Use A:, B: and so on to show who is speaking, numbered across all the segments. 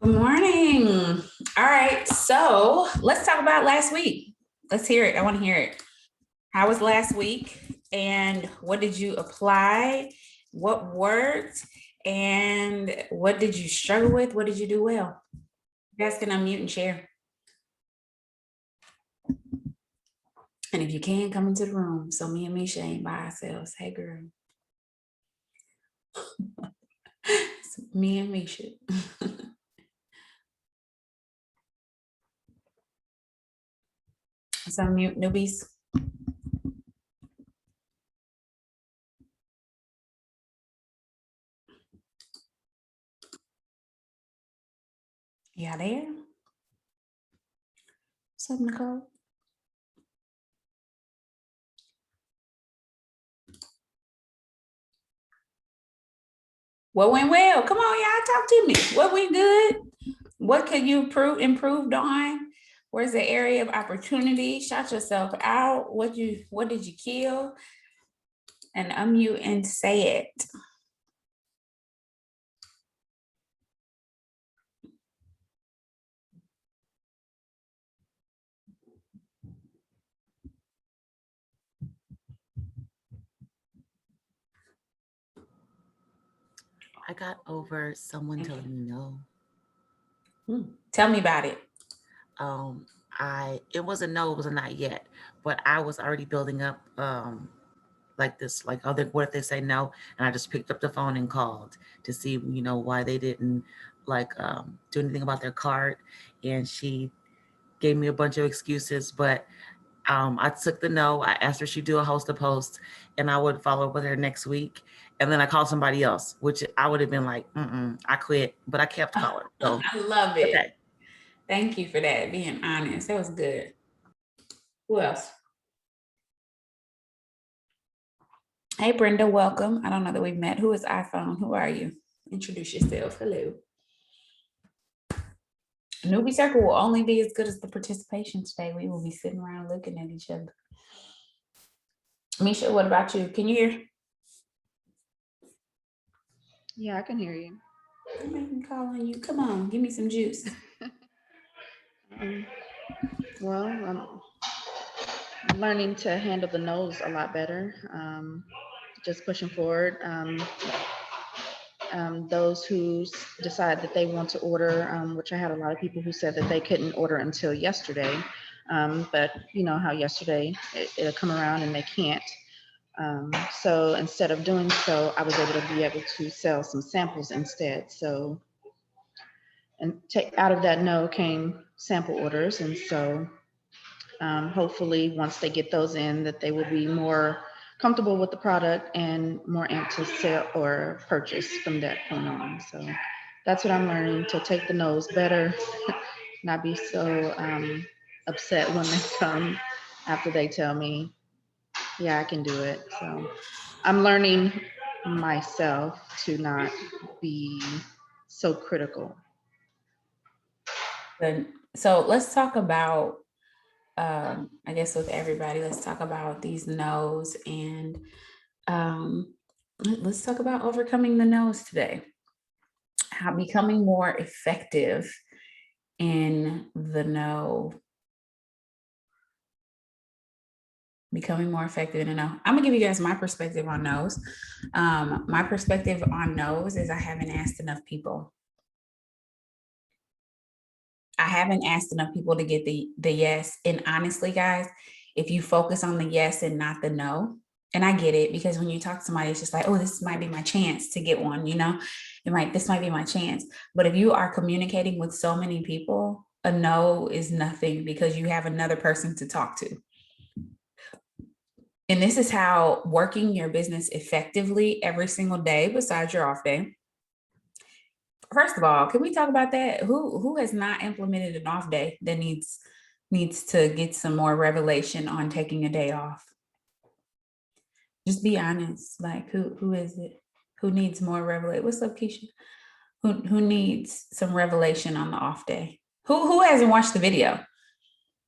A: Good morning. All right, so let's talk about last week. Let's hear it. I want to hear it. How was last week? And what did you apply? What worked? And what did you struggle with? What did you do well? You guys can unmute and share. And if you can, come into the room. So me and Misha ain't by ourselves. Hey, girl. Me and Misha. So mute newbies. Y'all there? What's up, Nicole? What went well? Come on, y'all, talk to me. What went good? What could you improved on? Where's the area of opportunity? Shout yourself out. What did you kill? And unmute and say it.
B: I got over someone telling me no.
A: Tell me about it.
B: It was a no, it was a not yet, but I was already building up like this, like, what if they say no? And I just picked up the phone and called to see, why they didn't do anything about their cart. And she gave me a bunch of excuses, but I took the no. I asked her if she'd do a host a post, and I would follow up with her next week. And then I called somebody else, which I would have been like, I quit, but I kept calling. So
A: I love it.
B: Okay.
A: Thank you for that, being honest. That was good. Who else? Hey, Brenda, welcome. I don't know that we've met. Who is iPhone? Who are you? Introduce yourself. Hello. Newbie Circle will only be as good as the participation today. We will be sitting around looking at each other. Misha, what about you? Can you hear?
C: Yeah, I can hear you.
A: I'm calling you. Come on, give me some juice.
C: Well, I'm learning to handle the no's a lot better. Just pushing forward. Those who decide that they want to order, which I had a lot of people who said that they couldn't order until yesterday. But you know how yesterday it'll come around and they can't. So instead of doing so, I was able to sell some samples instead. So, and out of that no came sample orders. And so hopefully once they get those in, that they will be more comfortable with the product and more amped to sell or purchase from that point on. So that's what I'm learning, to take the no's better, not be so upset when they come after they tell me, yeah, I can do it. So I'm learning myself to not be so critical.
A: So let's talk about, I guess with everybody, let's talk about these no's, and let's talk about overcoming the no's today. How becoming more effective in the no. Becoming more effective in a no. I'm gonna give you guys my perspective on no's. My perspective on no's is I haven't asked enough people. I haven't asked enough people to get the yes. And honestly, guys, if you focus on the yes and not the no, and I get it, because when you talk to somebody, it's just like, oh, this might be my chance to get one, this might be my chance. But if you are communicating with so many people, a no is nothing, because you have another person to talk to. And this is how working your business effectively every single day, besides your off day. First of all, can we talk about that? Who has not implemented an off day that needs to get some more revelation on taking a day off? Just be honest. Like, who is it? Who needs more revelation? What's up, Keisha? Who needs some revelation on the off day? Who hasn't watched the video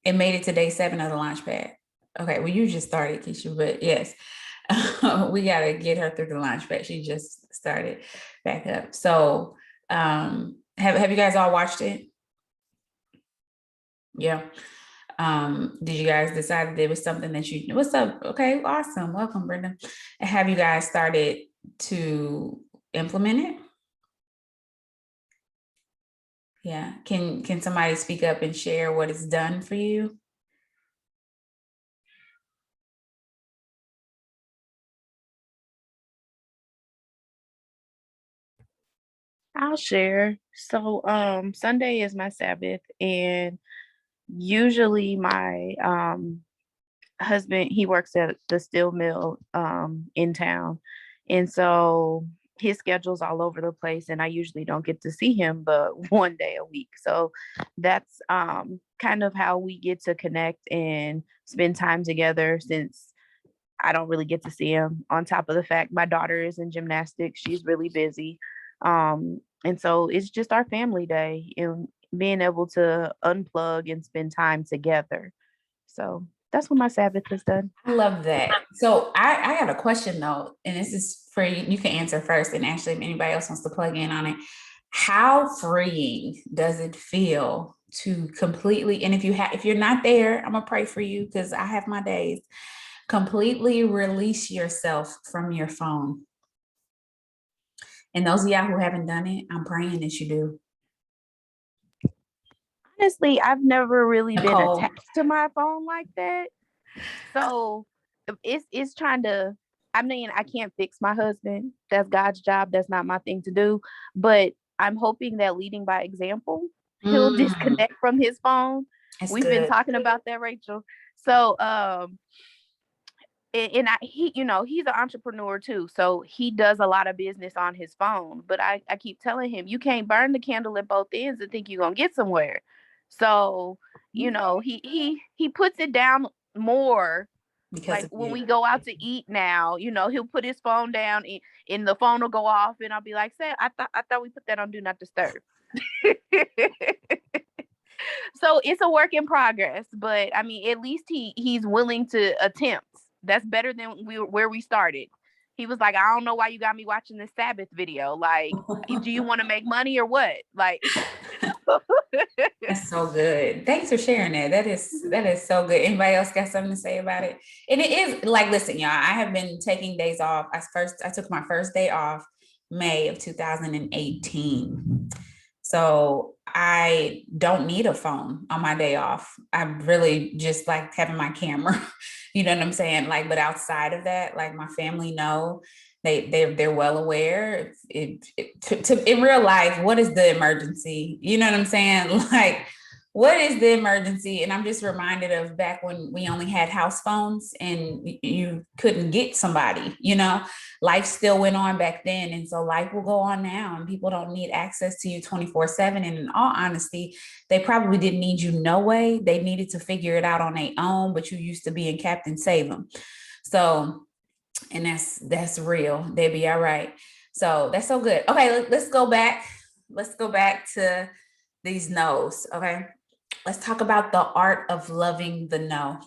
A: and made it to day 7 of the launch pad? Okay, well, you just started, Keisha, but yes, we got to get her through the launch pad. She just started back up. So Have you guys all watched it? Yeah. Did you guys decide that there was something that you, what's up? Okay, awesome. Welcome, Brenda. Have you guys started to implement it? Yeah. Can somebody speak up and share what it's done for you?
D: I'll share. So Sunday is my Sabbath, and usually my husband, he works at the steel mill in town. And so his schedule's all over the place, and I usually don't get to see him but one day a week. So that's kind of how we get to connect and spend time together, since I don't really get to see him. On top of the fact my daughter is in gymnastics, she's really busy. And so it's just our family day and being able to unplug and spend time together. So that's what my Sabbath has done.
A: I love that. So I got a question though, and this is for you. You can answer first, and actually, if anybody else wants to plug in on it, how freeing does it feel to completely? And if you're not there, I'm gonna pray for you because I have my days. Completely release yourself from your phone. And those of y'all who haven't done it, I'm praying that you do.
D: Honestly, I've never really been
A: Nicole.
D: attached to my phone like that. So it's trying to, I mean, I can't fix my husband. That's God's job. That's not my thing to do. But I'm hoping that leading by example, he'll disconnect from his phone.
A: That's
D: We've
A: good.
D: been talking about that, Rachel. So and he, you know, he's an entrepreneur too, so he does a lot of business on his phone. But I keep telling him, you can't burn the candle at both ends and think you're gonna get somewhere. So, you know, he puts it down more.
A: Because
D: Like when we go out to eat now, you know, he'll put his phone down and the phone will go off, and I'll be like, "Say, I thought we put that on do not disturb." So it's a work in progress, but I mean, at least he's willing to attempt. That's better than where we started. He was like, "I don't know why you got me watching this Sabbath video. Like, do you want to make money or what?" Like,
A: that's so good. Thanks for sharing that. That is so good. Anybody else got something to say about it? And it is like, listen, y'all, I have been taking days off. I took my first day off May of 2018. So I don't need a phone on my day off. I really just like having my camera, you know what I'm saying? Like, but outside of that, like my family know, they're well aware. In real life, what is the emergency? You know what I'm saying? Like, what is the emergency? And I'm just reminded of back when we only had house phones and you couldn't get somebody, you know, life still went on back then. And so life will go on now, and people don't need access to you 24/7. And in all honesty, they probably didn't need you no way. They needed to figure it out on their own, but you used to be in Captain Save them. So, and that's real. They'll be all right. So that's so good. Okay, let's go back. Let's go back to these no's. Okay. Let's talk about the art of loving the no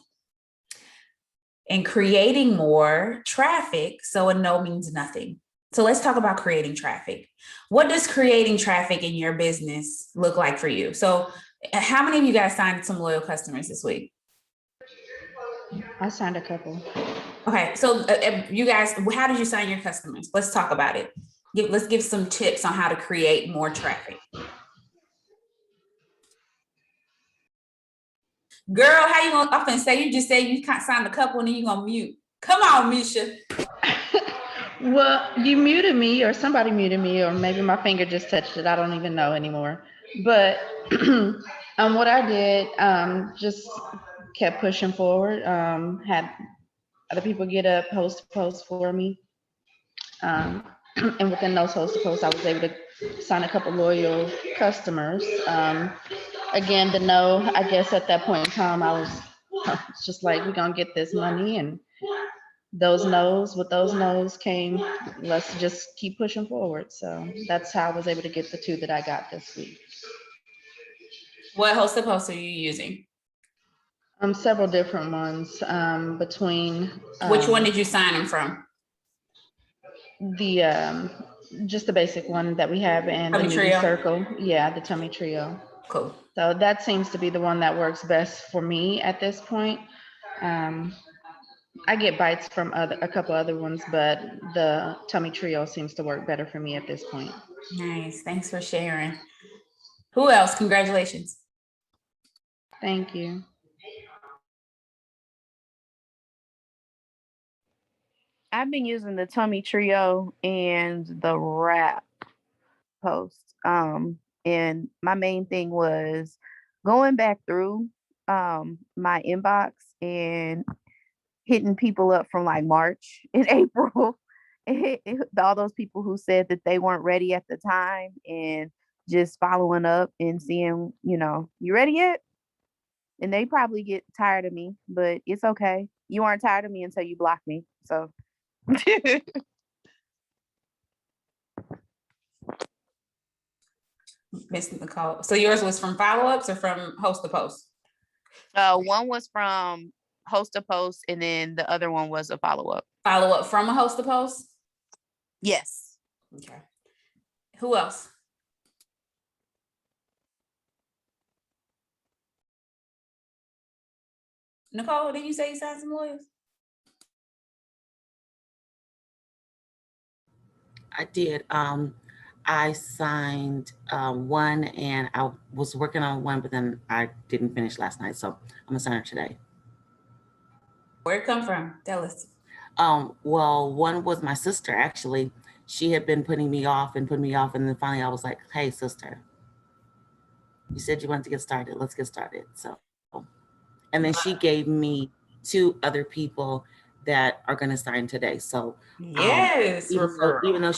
A: and creating more traffic. So a no means nothing. So let's talk about creating traffic. What does creating traffic in your business look like for you? So how many of you guys signed some loyal customers this week?
C: I signed a couple.
A: Okay, so you guys, how did you sign your customers? Let's talk about it. Let's give some tips on how to create more traffic. Girl, how you gonna, I'm gonna say, you just say you can't sign a couple and then you gonna mute. Come on, Misha.
C: Well, you muted me, or somebody muted me, or maybe my finger just touched it. I don't even know anymore. But what I did, just kept pushing forward. Had other people get up, host posts for me. And within those host posts, I was able to sign a couple loyal customers. Again, the no, I guess at that point in time, I was just like, we're gonna get this money, and with those no's came, let's just keep pushing forward. So that's how I was able to get the 2 that I got this week.
A: What host post are you using?
C: Several different ones, between
A: which one did you sign them from?
C: the Just the basic one that we have in the
A: Tummy
C: Newbie
A: Trio?
C: Circle. Yeah, the tummy trio.
A: Cool.
C: So that seems to be the one that works best for me at this point. I get bites from a couple other ones, but the tummy trio seems to work better for me at this point.
A: Nice. Thanks for sharing. Who else? Congratulations.
C: Thank you.
D: I've been using the tummy trio and the wrap post. And my main thing was going back through my inbox and hitting people up from like March and April. All those people who said that they weren't ready at the time, and just following up and seeing, you ready yet? And they probably get tired of me, but it's okay. You aren't tired of me until you block me. So
A: Miss Nicole. So yours was from follow-ups or from host to post?
D: one was from host to post, and then the other one was a follow-up.
A: Follow-up from a host to post?
D: Yes.
A: Okay. Who else? Nicole, did you say you signed some lawyers?
B: I did. I signed one, and I was working on one, but then I didn't finish last night, so I'm gonna sign it today.
A: Where'd it come from? Tell us.
B: Well, one was my sister, actually. She had been putting me off, and then finally I was like, hey, sister, you said you wanted to get started. Let's get started. So, and then she gave me 2 other people that are going to sign today. So
A: yes,
B: even though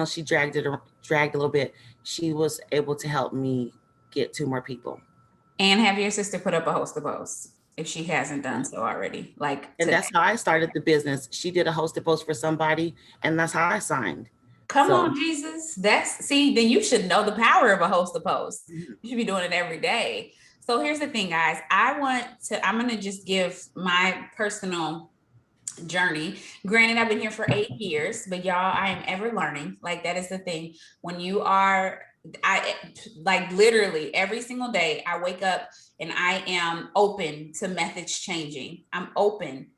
B: she dragged a little bit, she was able to help me get 2 more people.
A: And have your sister put up a host to post if she hasn't done so already.
B: And that's how I started the business. She did a host to post for somebody, and that's how I signed.
A: Come on, Jesus. Then you should know the power of a host to post. You should be doing it every day. So here's the thing, guys. I'm going to just give my personal journey. Granted, I've been here for 8 years, but y'all, I am ever learning. Like, that is the thing. When you are, literally every single day, I wake up and I am open to methods changing. I'm open.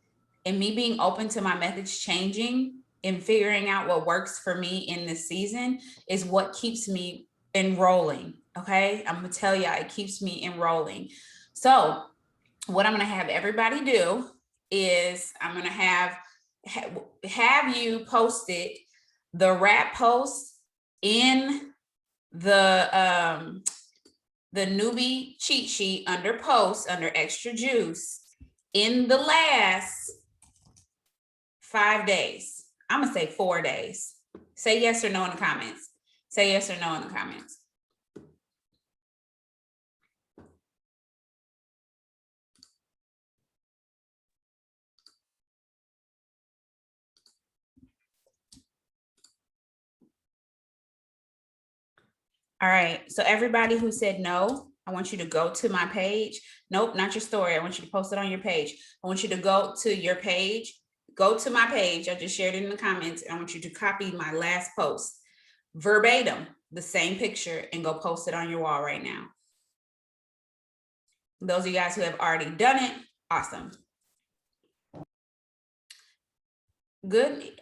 A: And me being open to my methods changing and figuring out what works for me in this season is what keeps me enrolling. Okay. I'm going to tell y'all, it keeps me enrolling. So what I'm going to have everybody do is I'm going to have you posted the wrap post in the Newbie cheat sheet under posts, under extra juice, in the last 5 days. I'm gonna say 4 days. Say yes or no in the comments. Say yes or no in the comments. All right, so everybody who said no, I want you to go to my page. Nope, not your story. I want you to post it on your page. I want you to go to your page, go to my page. I just shared it in the comments. And I want you to copy my last post, verbatim, the same picture, and go post it on your wall right now. Those of you guys who have already done it, awesome. Good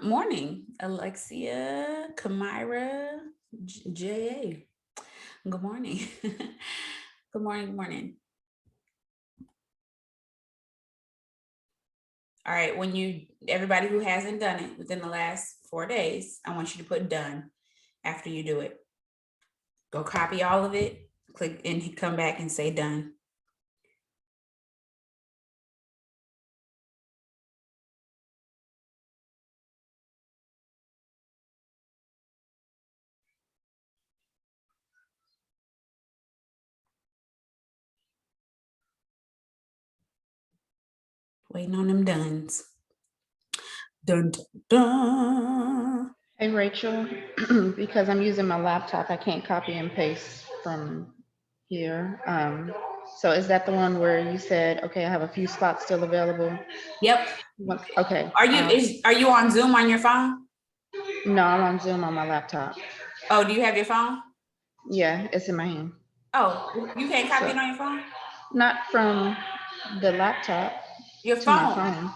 A: morning, Alexia, Kamira, J.A. Good morning. Good morning, good morning. All right, everybody who hasn't done it within the last 4 days, I want you to put done after you do it. Go copy all of it, click and come back and say done. Waiting on them duns. Dun, dun, dun.
C: Hey, Rachel, because I'm using my laptop, I can't copy and paste from here. So is that the one where you said, okay, I have a few spots still available?
A: Yep.
C: Okay.
A: Are you on Zoom on your phone?
C: No, I'm on Zoom on my laptop.
A: Oh, do you have your phone?
C: Yeah, it's in my hand.
A: Oh, you can't copy
C: So-
A: it on your phone?
C: Not from the laptop
A: Your
C: to my
A: phone.
C: phone.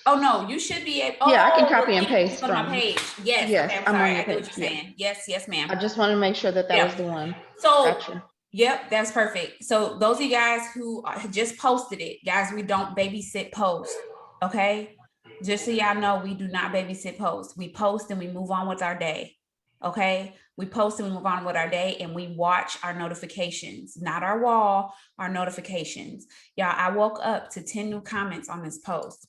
A: Oh, no, you should be able.
C: Yeah, I can
A: Oh,
C: copy
A: the
C: and
A: link is
C: paste
A: on my
C: from.
A: page. Yes,
C: Yes,
A: okay, I'm
C: I'm on
A: sorry.
C: your
A: I get what
C: page,
A: you're
C: yeah.
A: saying. Yes, ma'am.
C: I just wanted to make sure that that
A: Yeah.
C: was the one.
A: So,
C: Gotcha.
A: yep, that's perfect. So those of you guys who just posted it, guys, we don't babysit post, okay? Just so y'all know, we do not babysit post. We post and we move on with our day, okay? We post and we move on with our day, and we watch our notifications, not our wall, our notifications. Y'all, I woke up to 10 new comments on this post.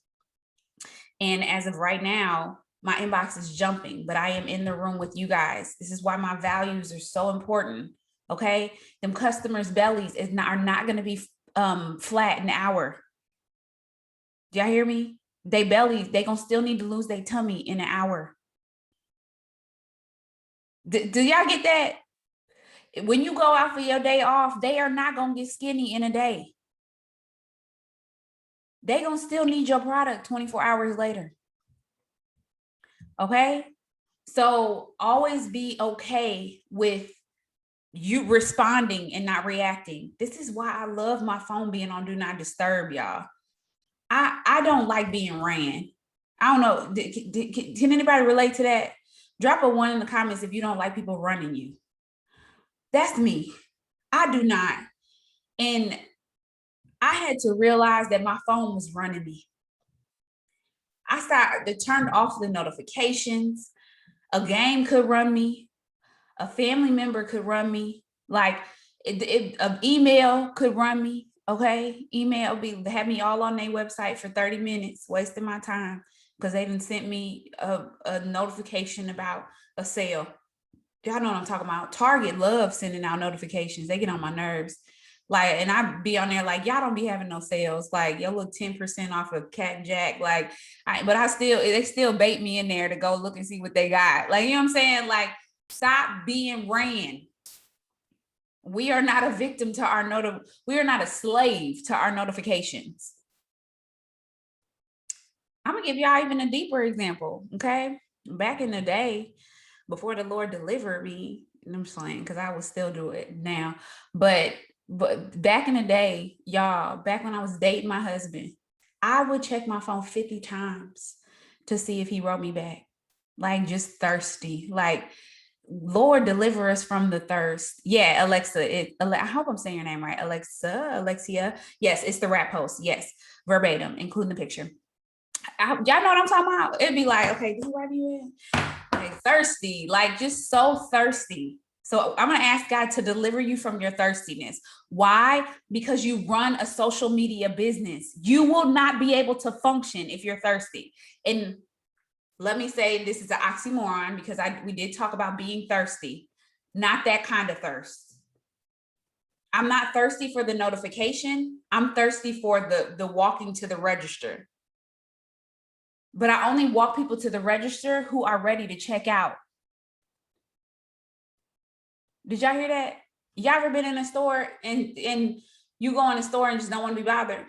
A: And as of right now, my inbox is jumping, but I am in the room with you guys. This is why my values are so important. Okay. Them customers' bellies are not going to be flat an hour. Do y'all hear me? They bellies, they gonna still need to lose their tummy in an hour. Do y'all get that? When you go out for your day off, they are not gonna get skinny in a day. They gonna still need your product 24 hours later. Okay. So always be okay with you responding and not reacting. This is why I love my phone being on do not disturb, y'all. I don't like being ran. I don't know. Can anybody relate to that? Drop a 1 in the comments if you don't like people running you. That's me. I do not. And I had to realize that my phone was running me. I started to turn off the notifications. A game could run me. A family member could run me. Like an email could run me. Okay. Email have me all on their website for 30 minutes, wasting my time because they didn't sent me a notification about a sale. Y'all know what I'm talking about. Target loves sending out notifications. They get on my nerves. Like, and I be on there like, y'all don't be having no sales. Like, y'all look 10% off of Cat Jack. Like, they still bait me in there to go look and see what they got. Like, you know what I'm saying? Like, stop being ran. We are not a victim to we are not a slave to our notifications. I'm gonna give y'all even a deeper example. Okay. Back in the day, before the Lord delivered me, and I'm saying because I would still do it now, but back in the day, y'all, back when I was dating my husband, I would check my phone 50 times to see if he wrote me back. Like, just thirsty. Like, Lord, deliver us from the thirst. Yeah, Alexa. I hope I'm saying your name right. Alexia. Yes, it's the rap post. Yes, verbatim, including the picture. Y'all know what I'm talking about? It'd be like, okay, do write you in? Like, thirsty, like just so thirsty. So I'm going to ask God to deliver you from your thirstiness. Why? Because you run a social media business. You will not be able to function if you're thirsty. And let me say, this is an oxymoron because we did talk about being thirsty, not that kind of thirst. I'm not thirsty for the notification. I'm thirsty for the walking to the register. But I only walk people to the register who are ready to check out. Did y'all hear that? Y'all ever been in a store and you go in the store and just don't want to be bothered?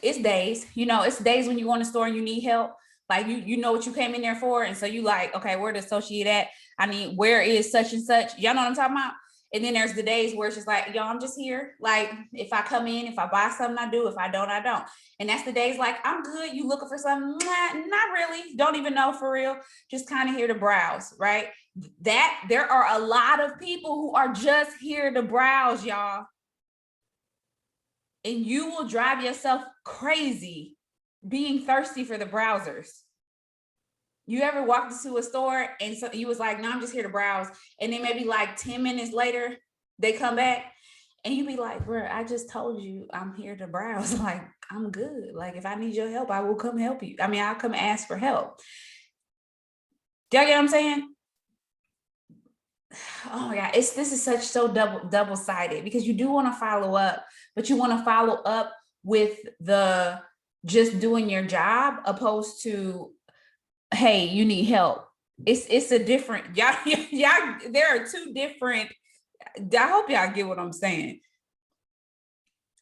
A: It's days, it's days when you go in the store and you need help. Like you know what you came in there for. And so you like, okay, where the associate at? Where is such and such? Y'all know what I'm talking about? And then there's the days where it's just like, yo, I'm just here. Like, if I come in, if I buy something, I do. If I don't, I don't. And that's the days like, I'm good. You looking for something? Not really. Don't even know for real. Just kind of here to browse, right? That there are a lot of people who are just here to browse, y'all. And you will drive yourself crazy being thirsty for the browsers. You ever walked into a store and so you was like, no, I'm just here to browse. And then maybe like 10 minutes later, they come back and you be like, bro, I just told you I'm here to browse. Like, I'm good. Like, if I need your help, I will come help you. I'll come ask for help. Do y'all get what I'm saying? Oh my God, this is so double-sided because you do want to follow up, but you want to follow up with the just doing your job opposed to, hey, you need help. It's a different, y'all, there are two different, I hope y'all get what I'm saying.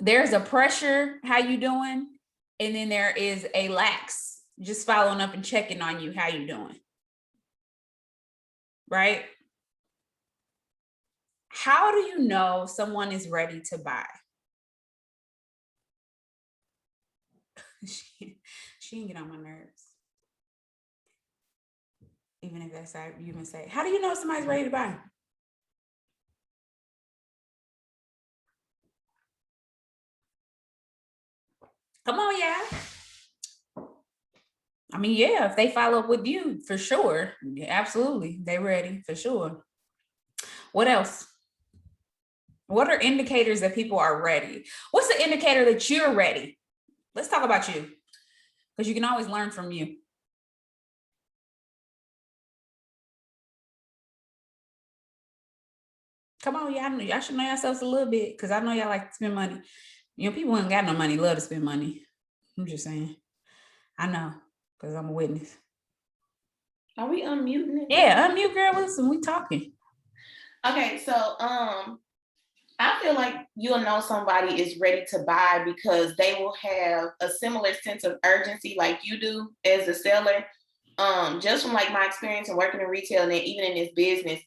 A: There's a pressure, how you doing? And then there is a lax, just following up and checking on you, how you doing? right? How do you know someone is ready to buy? she didn't get on my nerves. Even if that's how you can say, how do you know somebody's ready to buy? Come on, yeah. I mean, yeah, if they follow up with you, for sure. Yeah, absolutely. They're ready, for sure. What else? What are indicators that people are ready? What's the indicator that you're ready? Let's talk about you, because you can always learn from you. Come on, y'all should know yourselves a little bit, because I know y'all like to spend money. You know, people who ain't got no money love to spend money. I'm just saying. I know, because I'm a witness.
E: Are we unmuting it?
A: Yeah, unmute, girl. Listen, we talking.
E: Okay, so I feel like you'll know somebody is ready to buy because they will have a similar sense of urgency like you do as a seller. Just from like my experience in working in retail and then even in this business,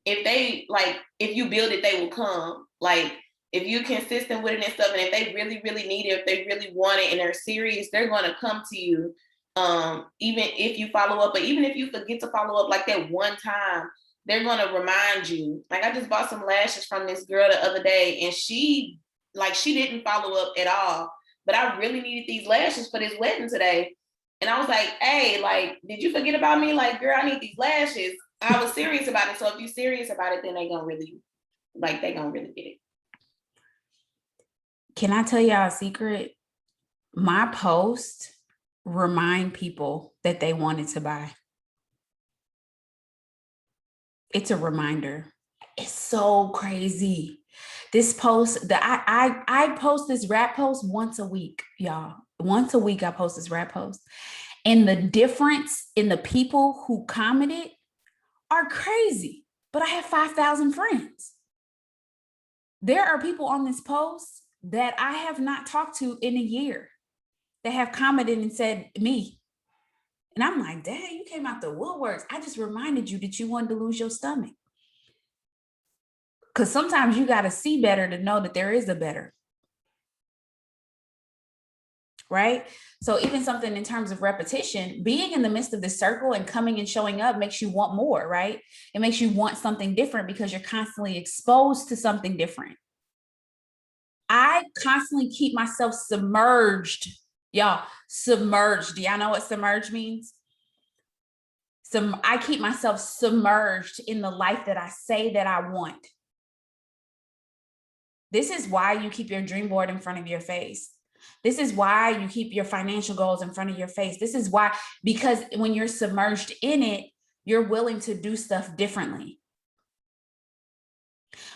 E: if you build it, they will come. Like if you're consistent with it and stuff, and if they really, really need it, if they really want it and they're serious, they're gonna come to you. Even if you follow up, but even if you forget to follow up like that one time, they're gonna remind you. Like I just bought some lashes from this girl the other day, and she didn't follow up at all. But I really needed these lashes for this wedding today. And I was like, hey, like, did you forget about me? Like, girl, I need these lashes. I was serious about it. So if you're serious about it, then they gonna really get it.
A: Can I tell y'all a secret? My post remind people that they wanted to buy. It's a reminder. It's so crazy. This post that I post this rap post once a week, y'all. Once a week I post this rap post. And the difference in the people who commented are crazy. But I have 5,000 friends. There are people on this post that I have not talked to in a year that have commented and said me. And I'm like, dang, you came out the woodworks. I just reminded you that you wanted to lose your stomach. Because sometimes you got to see better to know that there is a better. Right? So even something in terms of repetition, being in the midst of this circle and coming and showing up makes you want more, right? It makes you want something different because you're constantly exposed to something different. I constantly keep myself submerged. Y'all, submerged. Do y'all know what submerged means? I keep myself submerged in the life that I say that I want. This is why you keep your dream board in front of your face. This is why you keep your financial goals in front of your face. This is why, because when you're submerged in it, you're willing to do stuff differently.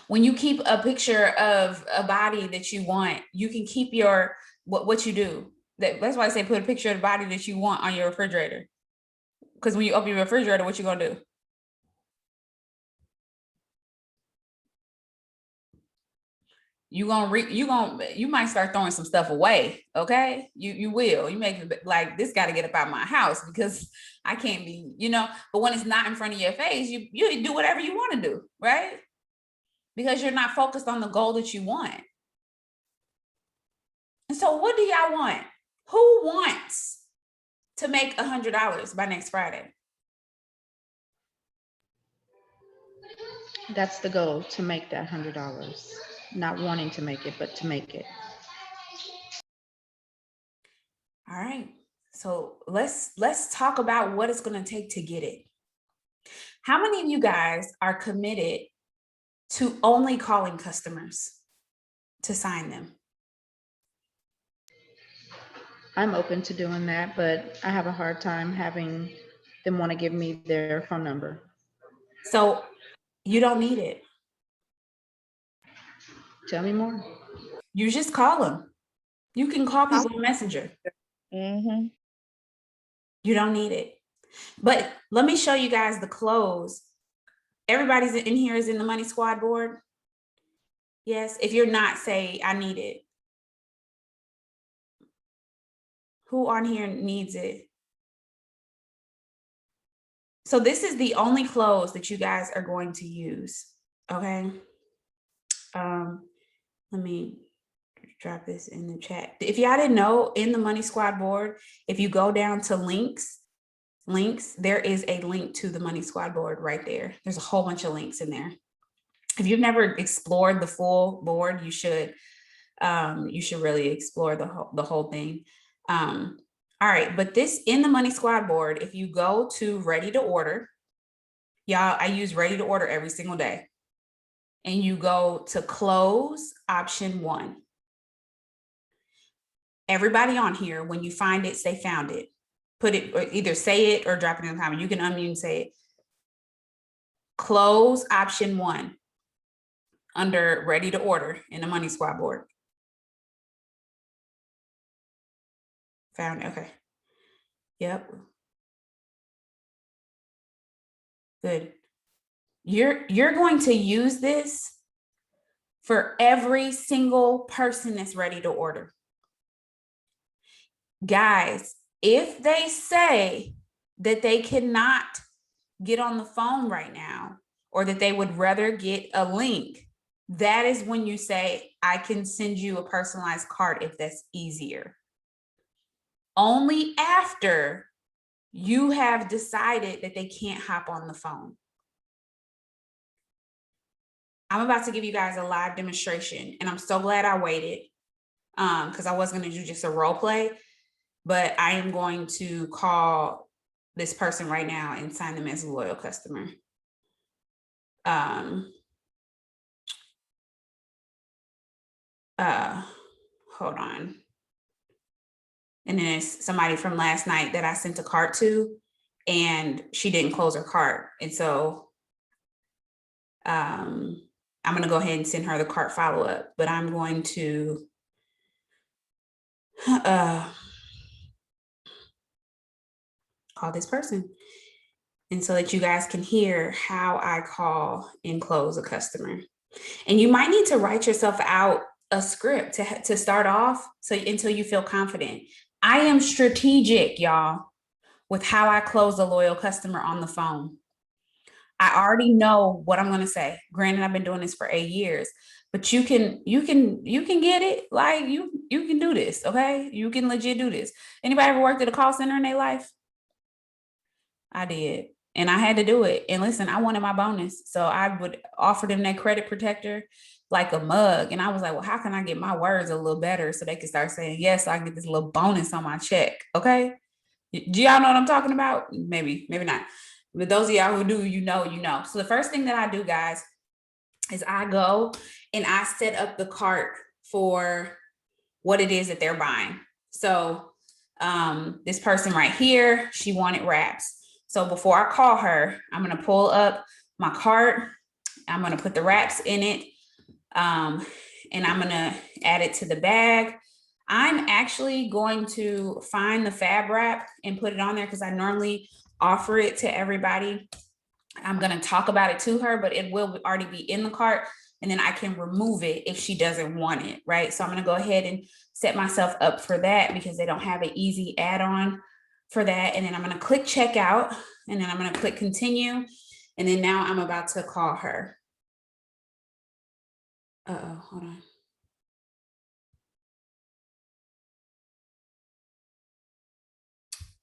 A: When you keep a picture of a body that you want, you can keep your, what you do. That's why I say put a picture of the body that you want on your refrigerator. Because when you open your refrigerator, what you gonna do? You might start throwing some stuff away. Okay. You will. You make it like, this got to get up out of my house because I can't be, but when it's not in front of your face, you do whatever you want to do, right? Because you're not focused on the goal that you want. And so what do y'all want? Who wants to make $100 by next Friday?
C: That's the goal, to make that $100. Not wanting to make it, but to make it.
A: All right. So let's talk about what it's going to take to get it. How many of you guys are committed to only calling customers to sign them?
C: I'm open to doing that, but I have a hard time having them want to give me their phone number.
A: So you don't need it.
C: Tell me more.
A: You just call them. You can call people on Messenger.
D: Mm-hmm.
A: You don't need it. But let me show you guys the close. Everybody's in here is in the Money Squad board. Yes. If you're not, say, I need it. Who on here needs it? So this is the only close that you guys are going to use. Okay. Let me drop this in the chat. If y'all didn't know, in the Money Squad board, if you go down to links, there is a link to the Money Squad board right there. There's a whole bunch of links in there. If you've never explored the full board, you should really explore the whole thing. All right, but this in the Money Squad board, if you go to ready to order, y'all, I use ready to order every single day. And you go to close option 1. Everybody on here, when you find it, say found it. Put it, or either say it or drop it in the comment. You can unmute and say it. Close option 1 under ready to order in the Money Squad board. Found it, okay. Yep. Good. You're going to use this for every single person that's ready to order. Guys, if they say that they cannot get on the phone right now, or that they would rather get a link, that is when you say, I can send you a personalized card if that's easier. Only after you have decided that they can't hop on the phone. I'm about to give you guys a live demonstration, and I'm so glad I waited because I was going to do just a role play, but I am going to call this person right now and sign them as a loyal customer. Hold on. And then it's somebody from last night that I sent a card to, and she didn't close her card. And so I'm going to go ahead and send her the cart follow-up, but I'm going to call this person. And so that you guys can hear how I call and close a customer. And you might need to write yourself out a script to start off, so until you feel confident. I am strategic, y'all, with how I close a loyal customer on the phone. I already know what I'm going to say. Granted, I've been doing this for 8 years, but you can get it. Like you can do this. Okay. You can legit do this. Anybody ever worked at a call center in their life? I did. And I had to do it. And listen, I wanted my bonus. So I would offer them that credit protector like a mug. And I was like, well, how can I get my words a little better so they can start saying, yes, I get this little bonus on my check. Okay. Do y'all know what I'm talking about? Maybe not. But those of y'all who do, you know. So the first thing that I do, guys, is I go and I set up the cart for what it is that they're buying. So this person right here, she wanted wraps. So before I call her, I'm going to pull up my cart. I'm going to put the wraps in it. And I'm going to add it to the bag. I'm actually going to find the fab wrap and put it on there because I normally offer it to everybody. I'm going to talk about it to her, but it will already be in the cart, and then I can remove it if she doesn't want it, right? So I'm going to go ahead and set myself up for that because they don't have an easy add-on for that. And then I'm going to click checkout, and then I'm going to click continue. And then now I'm about to call her. Uh-oh, hold on.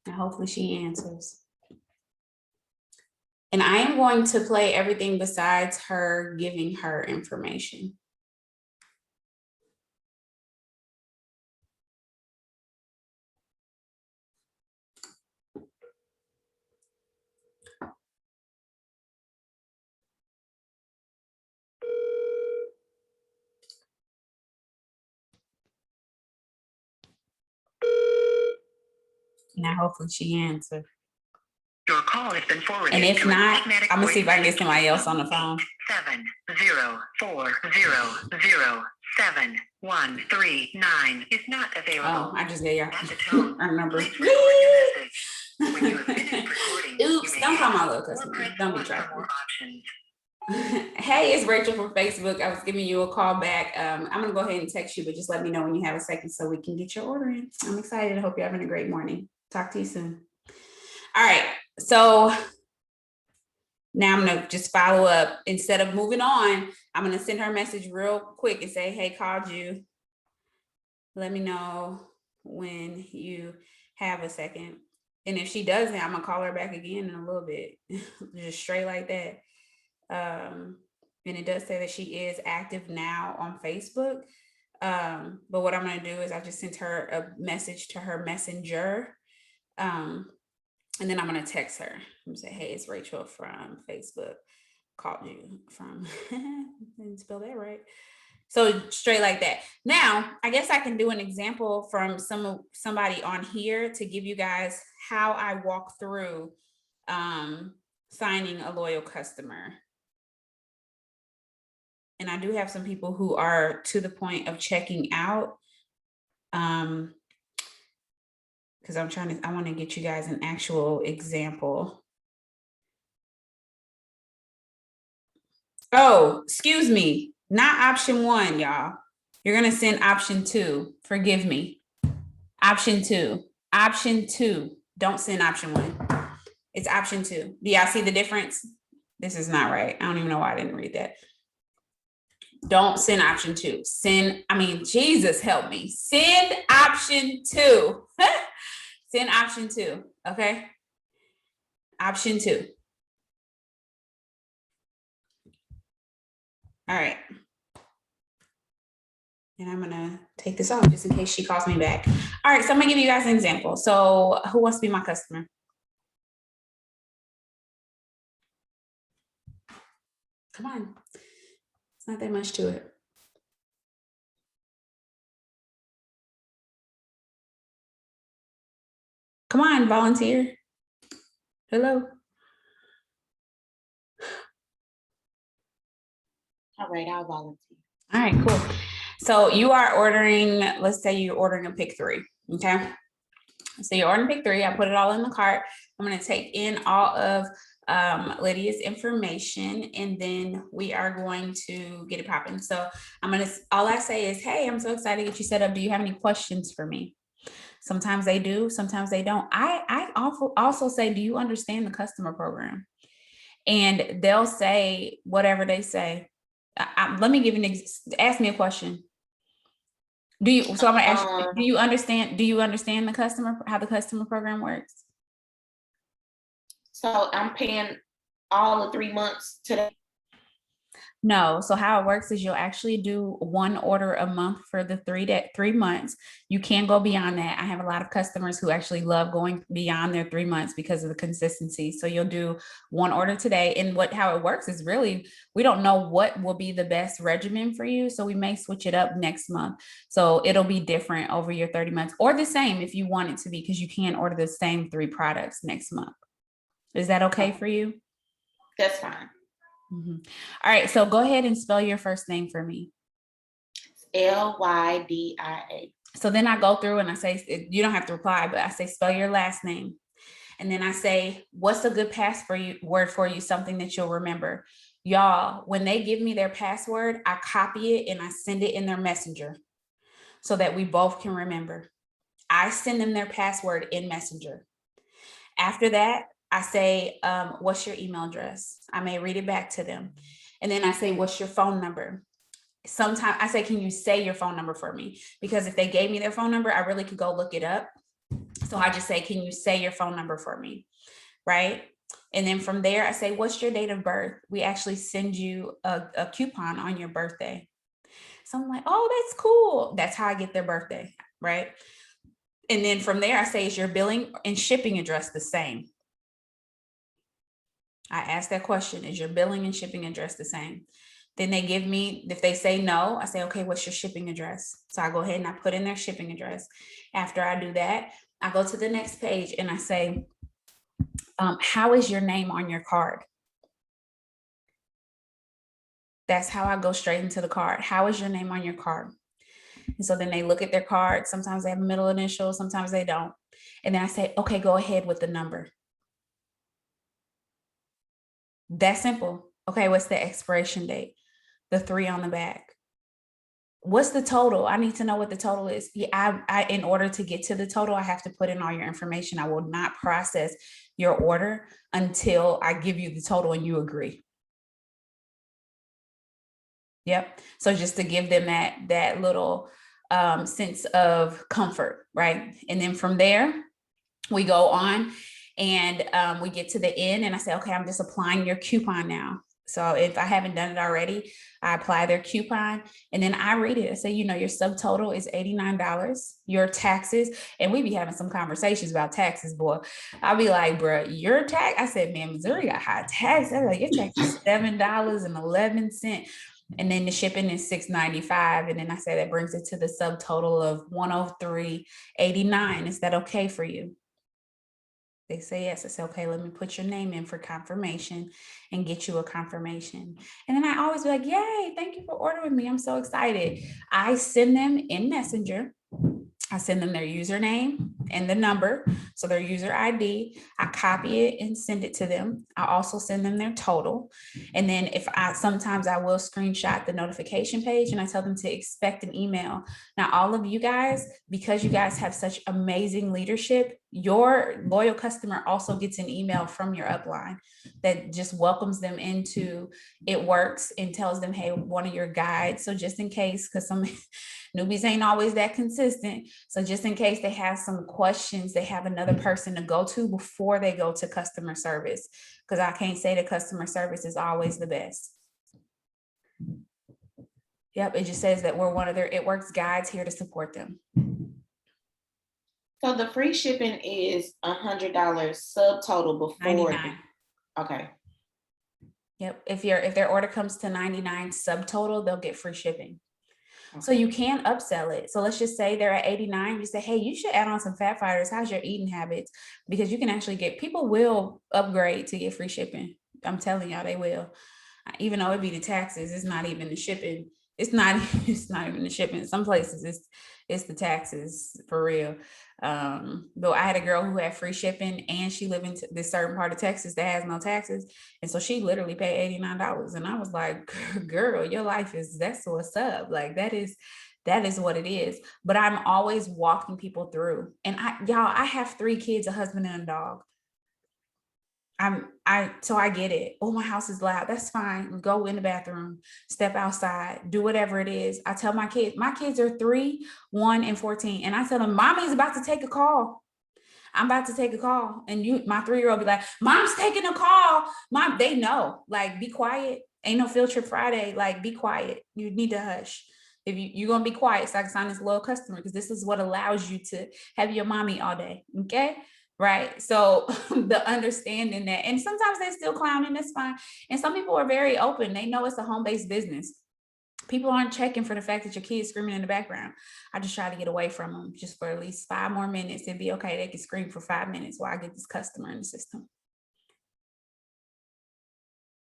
A: And hopefully she answers. And I am going to play everything besides her giving her information. Now hopefully she answers.
F: Your call has been forwarded.
A: And if not, I'm gonna see if I can get somebody else on the phone.
F: 704071339 is not available.
A: Oh, I just gave you
F: At the tone,
A: our number.
F: please record your message. When you have finished recording,
A: Oops,
F: you may
A: don't call my
F: hang
A: little
F: up or
A: customer.
F: press
A: Don't be
F: 1 for
A: trifling.
F: more options.
A: Hey, it's Rachel from Facebook. I was giving you a call back. I'm gonna go ahead and text you, but just let me know when you have a second so we can get your order in. I'm excited. I hope you're having a great morning. Talk to you soon. All right, so Now I'm gonna just follow up. Instead of moving on, I'm gonna send her a message real quick and say, hey, called you. Let me know when you have a second. And if she doesn't, I'm gonna call her back again in a little bit, just straight like that. And it does say that she is active now on Facebook. But what I'm gonna do is I just sent her a message to her messenger. And then I'm gonna text her and say, hey, it's Rachel from Facebook. Called you from, didn't spell that right. So straight like that. Now, I guess I can do an example from somebody on here to give you guys how I walk through signing a loyal customer. And I do have some people who are to the point of checking out. Because I want to get you guys an actual example. Oh, excuse me. Not option 1, y'all. You're going to send option 2. Forgive me. Option 2. Option 2. Don't send option 1. It's option 2. Do y'all see the difference? This is not right. I don't even know why I didn't read that. Don't send option 2. Jesus help me. Send option 2. Send option 2. Okay. Option 2. All right. And I'm gonna take this off just in case she calls me back. All right, so I'm gonna give you guys an example. So who wants to be my customer? Come on. It's not that much to it. Come on, volunteer. Hello.
E: All right, I'll volunteer.
A: All right, cool. So you are ordering, let's say you're ordering a pick 3, okay? So you're ordering pick 3, I put it all in the cart. I'm gonna take in all of Lydia's information, and then we are going to get it popping. So all I say is, hey, I'm so excited to get you set up. Do you have any questions for me? Sometimes they do, sometimes they don't. I also say, do you understand the customer program? And they'll say whatever they say. Let me give you ask me a question. So I'm gonna ask you, do you understand how the customer program works?
E: So I'm paying all the 3 months today.
A: No. So how it works is you'll actually do 1 order a month for the 3 months. You can go beyond that. I have a lot of customers who actually love going beyond their 3 months because of the consistency. So you'll do 1 order today. And how it works is really, we don't know what will be the best regimen for you. So we may switch it up next month. So it'll be different over your 30 months, or the same if you want it to be, because you can order the same 3 products next month. Is that okay for you?
E: That's fine.
A: Mm-hmm. All right, so go ahead and spell your first name for me.
E: Lydia.
A: So then I go through and I say, you don't have to reply, but I say, spell your last name. And then I say, what's a good word for you, something that you'll remember? Y'all, when they give me their password, I copy it and I send it in their messenger so that we both can remember. I send them their password in Messenger. After that, I say, what's your email address? I may read it back to them. And then I say, what's your phone number? Sometimes I say, can you say your phone number for me? Because if they gave me their phone number, I really could go look it up. So I just say, can you say your phone number for me? Right. And then from there, I say, what's your date of birth? We actually send you a coupon on your birthday. So I'm like, oh, that's cool. That's how I get their birthday. Right. And then from there, I say, is your billing and shipping address the same? I ask that question, is your billing and shipping address the same? Then they give me, if they say no, I say, okay, what's your shipping address? So I go ahead and I put in their shipping address. After I do that, I go to the next page and I say, how is your name on your card? That's how I go straight into the card. How is your name on your card? And so then they look at their card. Sometimes they have a middle initial, sometimes they don't. And then I say, okay, go ahead with the number. That's simple. Okay, what's the expiration date? The 3 on the back. What's the total? I need to know what the total is. Yeah, I in order to get to the total, I have to put in all your information. I will not process your order until I give you the total and you agree. Yep. So just to give them that little sense of comfort, right? And then from there, we go on and we get to the end and I say, okay, I'm just applying your coupon now. So if I haven't done it already, I apply their coupon and then I read it. I say, your subtotal is $89, your taxes. And we be having some conversations about taxes, boy. I'll be like, bro, your tax. I said, man, Missouri got high tax. I was like, your tax is $7.11. And then the shipping is $6.95. And then I say that brings it to the subtotal of $103.89. Is that okay for you? They say yes. I say, okay, let me put your name in for confirmation and get you a confirmation. And then I always be like, yay, thank you for ordering me. I'm so excited. I send them in Messenger. I send them their username and the number, so their user ID. I copy it and send it to them. I also send them their total. And then sometimes I will screenshot the notification page and I tell them to expect an email. Now, all of you guys, because you guys have such amazing leadership, your loyal customer also gets an email from your upline that just welcomes them into It Works and tells them, hey, one of your guides. So just in case, because some newbies ain't always that consistent. So just in case they have some questions, they have another person to go to before they go to customer service. Because I can't say that customer service is always the best. Yep, it just says that we're one of their It Works guides here to support them.
E: So the free shipping is $100 subtotal before.
A: 99.
E: Okay.
A: Yep. If their order comes to 99 subtotal, they'll get free shipping. So you can upsell it. So let's just say they're at 89. You say, hey, you should add on some fat fighters. How's your eating habits? Because you can actually people will upgrade to get free shipping. I'm telling y'all, they will. Even though it be the taxes, it's not even the shipping. It's not even the shipping. In some places it's the taxes for real. Though I had a girl who had free shipping and she lived in this certain part of Texas that has no taxes. And so she literally paid $89. And I was like, girl, your life that's what's up. Like that is what it is. But I'm always walking people through. And I have 3 kids, a husband and a dog. So I get it. Oh, my house is loud. That's fine. Go in the bathroom, step outside, do whatever it is. I tell my kids are 3, 1, and 14. And I tell them, mommy's about to take a call. I'm about to take a call. And my 3-year-old be like, mom's taking a call. Mom, they know, like, be quiet. Ain't no field trip Friday. Like, be quiet. You need to hush. If you're going to be quiet, so I can sign this loyal customer, because this is what allows you to have your mommy all day. Okay. Right. So the understanding that, and sometimes they still clowning, that's fine. And some people are very open. They know it's a home-based business. People aren't checking for the fact that your kid's screaming in the background. I just try to get away from them just for at least 5 more minutes. It'd be okay. They can scream for 5 minutes while I get this customer in the system.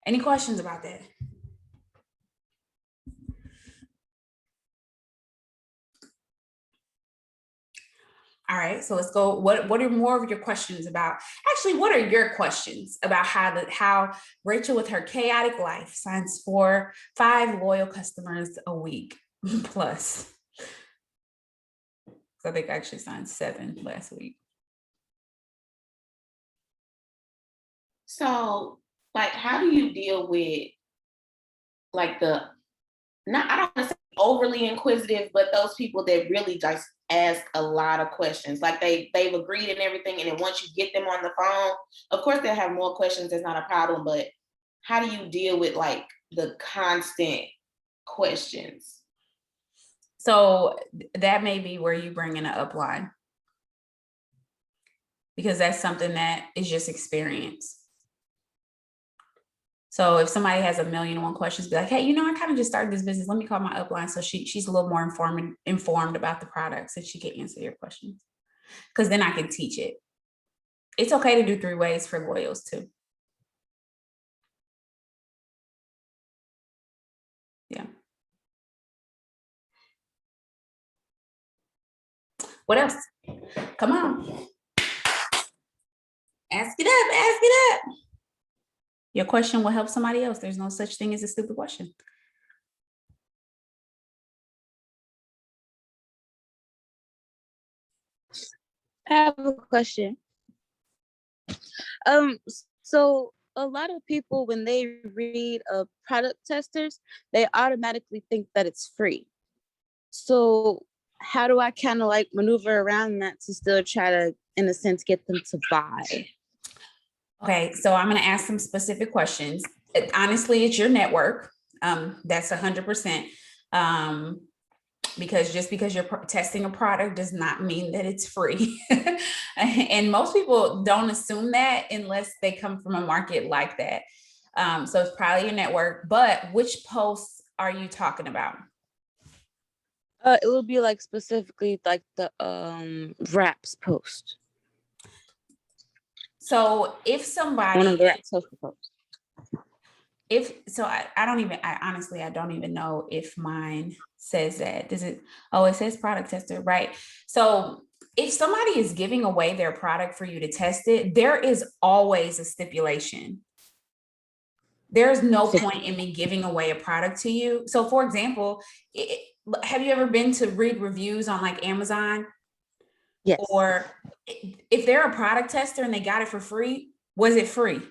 A: Any questions about that? All right, so let's go. What are more of your questions about? Actually, what are your questions about how Rachel with her chaotic life signs 5 loyal customers a week plus? So I think I actually signed 7 last week.
E: So, like, how do you deal with like I don't want to say overly inquisitive, but those people that really just ask a lot of questions, like they've agreed and everything, and then once you get them on the phone, of course they'll have more questions. That's not a problem, but how do you deal with like the constant questions?
A: So that may be where you bring in an upline, because that's something that is just experience. So if somebody has 1,000,001 questions, be like, hey, I kind of just started this business. Let me call my upline. So she's a little more informed about the products, and she can answer your questions. Because then I can teach it. It's okay to do 3 ways for loyals too. Yeah. What else? Come on. Ask it up. Your question will help somebody else. There's no such thing as a stupid question.
D: I have a question. So a lot of people, when they read product testers, they automatically think that it's free. So how do I kind of like maneuver around that to still try to, in a sense, get them to buy?
A: Okay, so I'm going to ask some specific questions. Honestly, it's your network. That's 100%. Because just because you're testing a product does not mean that it's free. And most people don't assume that unless they come from a market like that. So it's probably your network, but which posts are you talking about?
D: It will be like specifically like the wraps post.
A: So if somebody,
D: one of the wraps posts.
A: I honestly, I don't even know if mine says that. Does it? Oh, it says product tester, right? So if somebody is giving away their product for you to test it, there is always a stipulation. There's no point in me giving away a product to you. So for example, have you ever been to read reviews on like Amazon?
D: Yes.
A: Or if they're a product tester and they got it for free, was it free?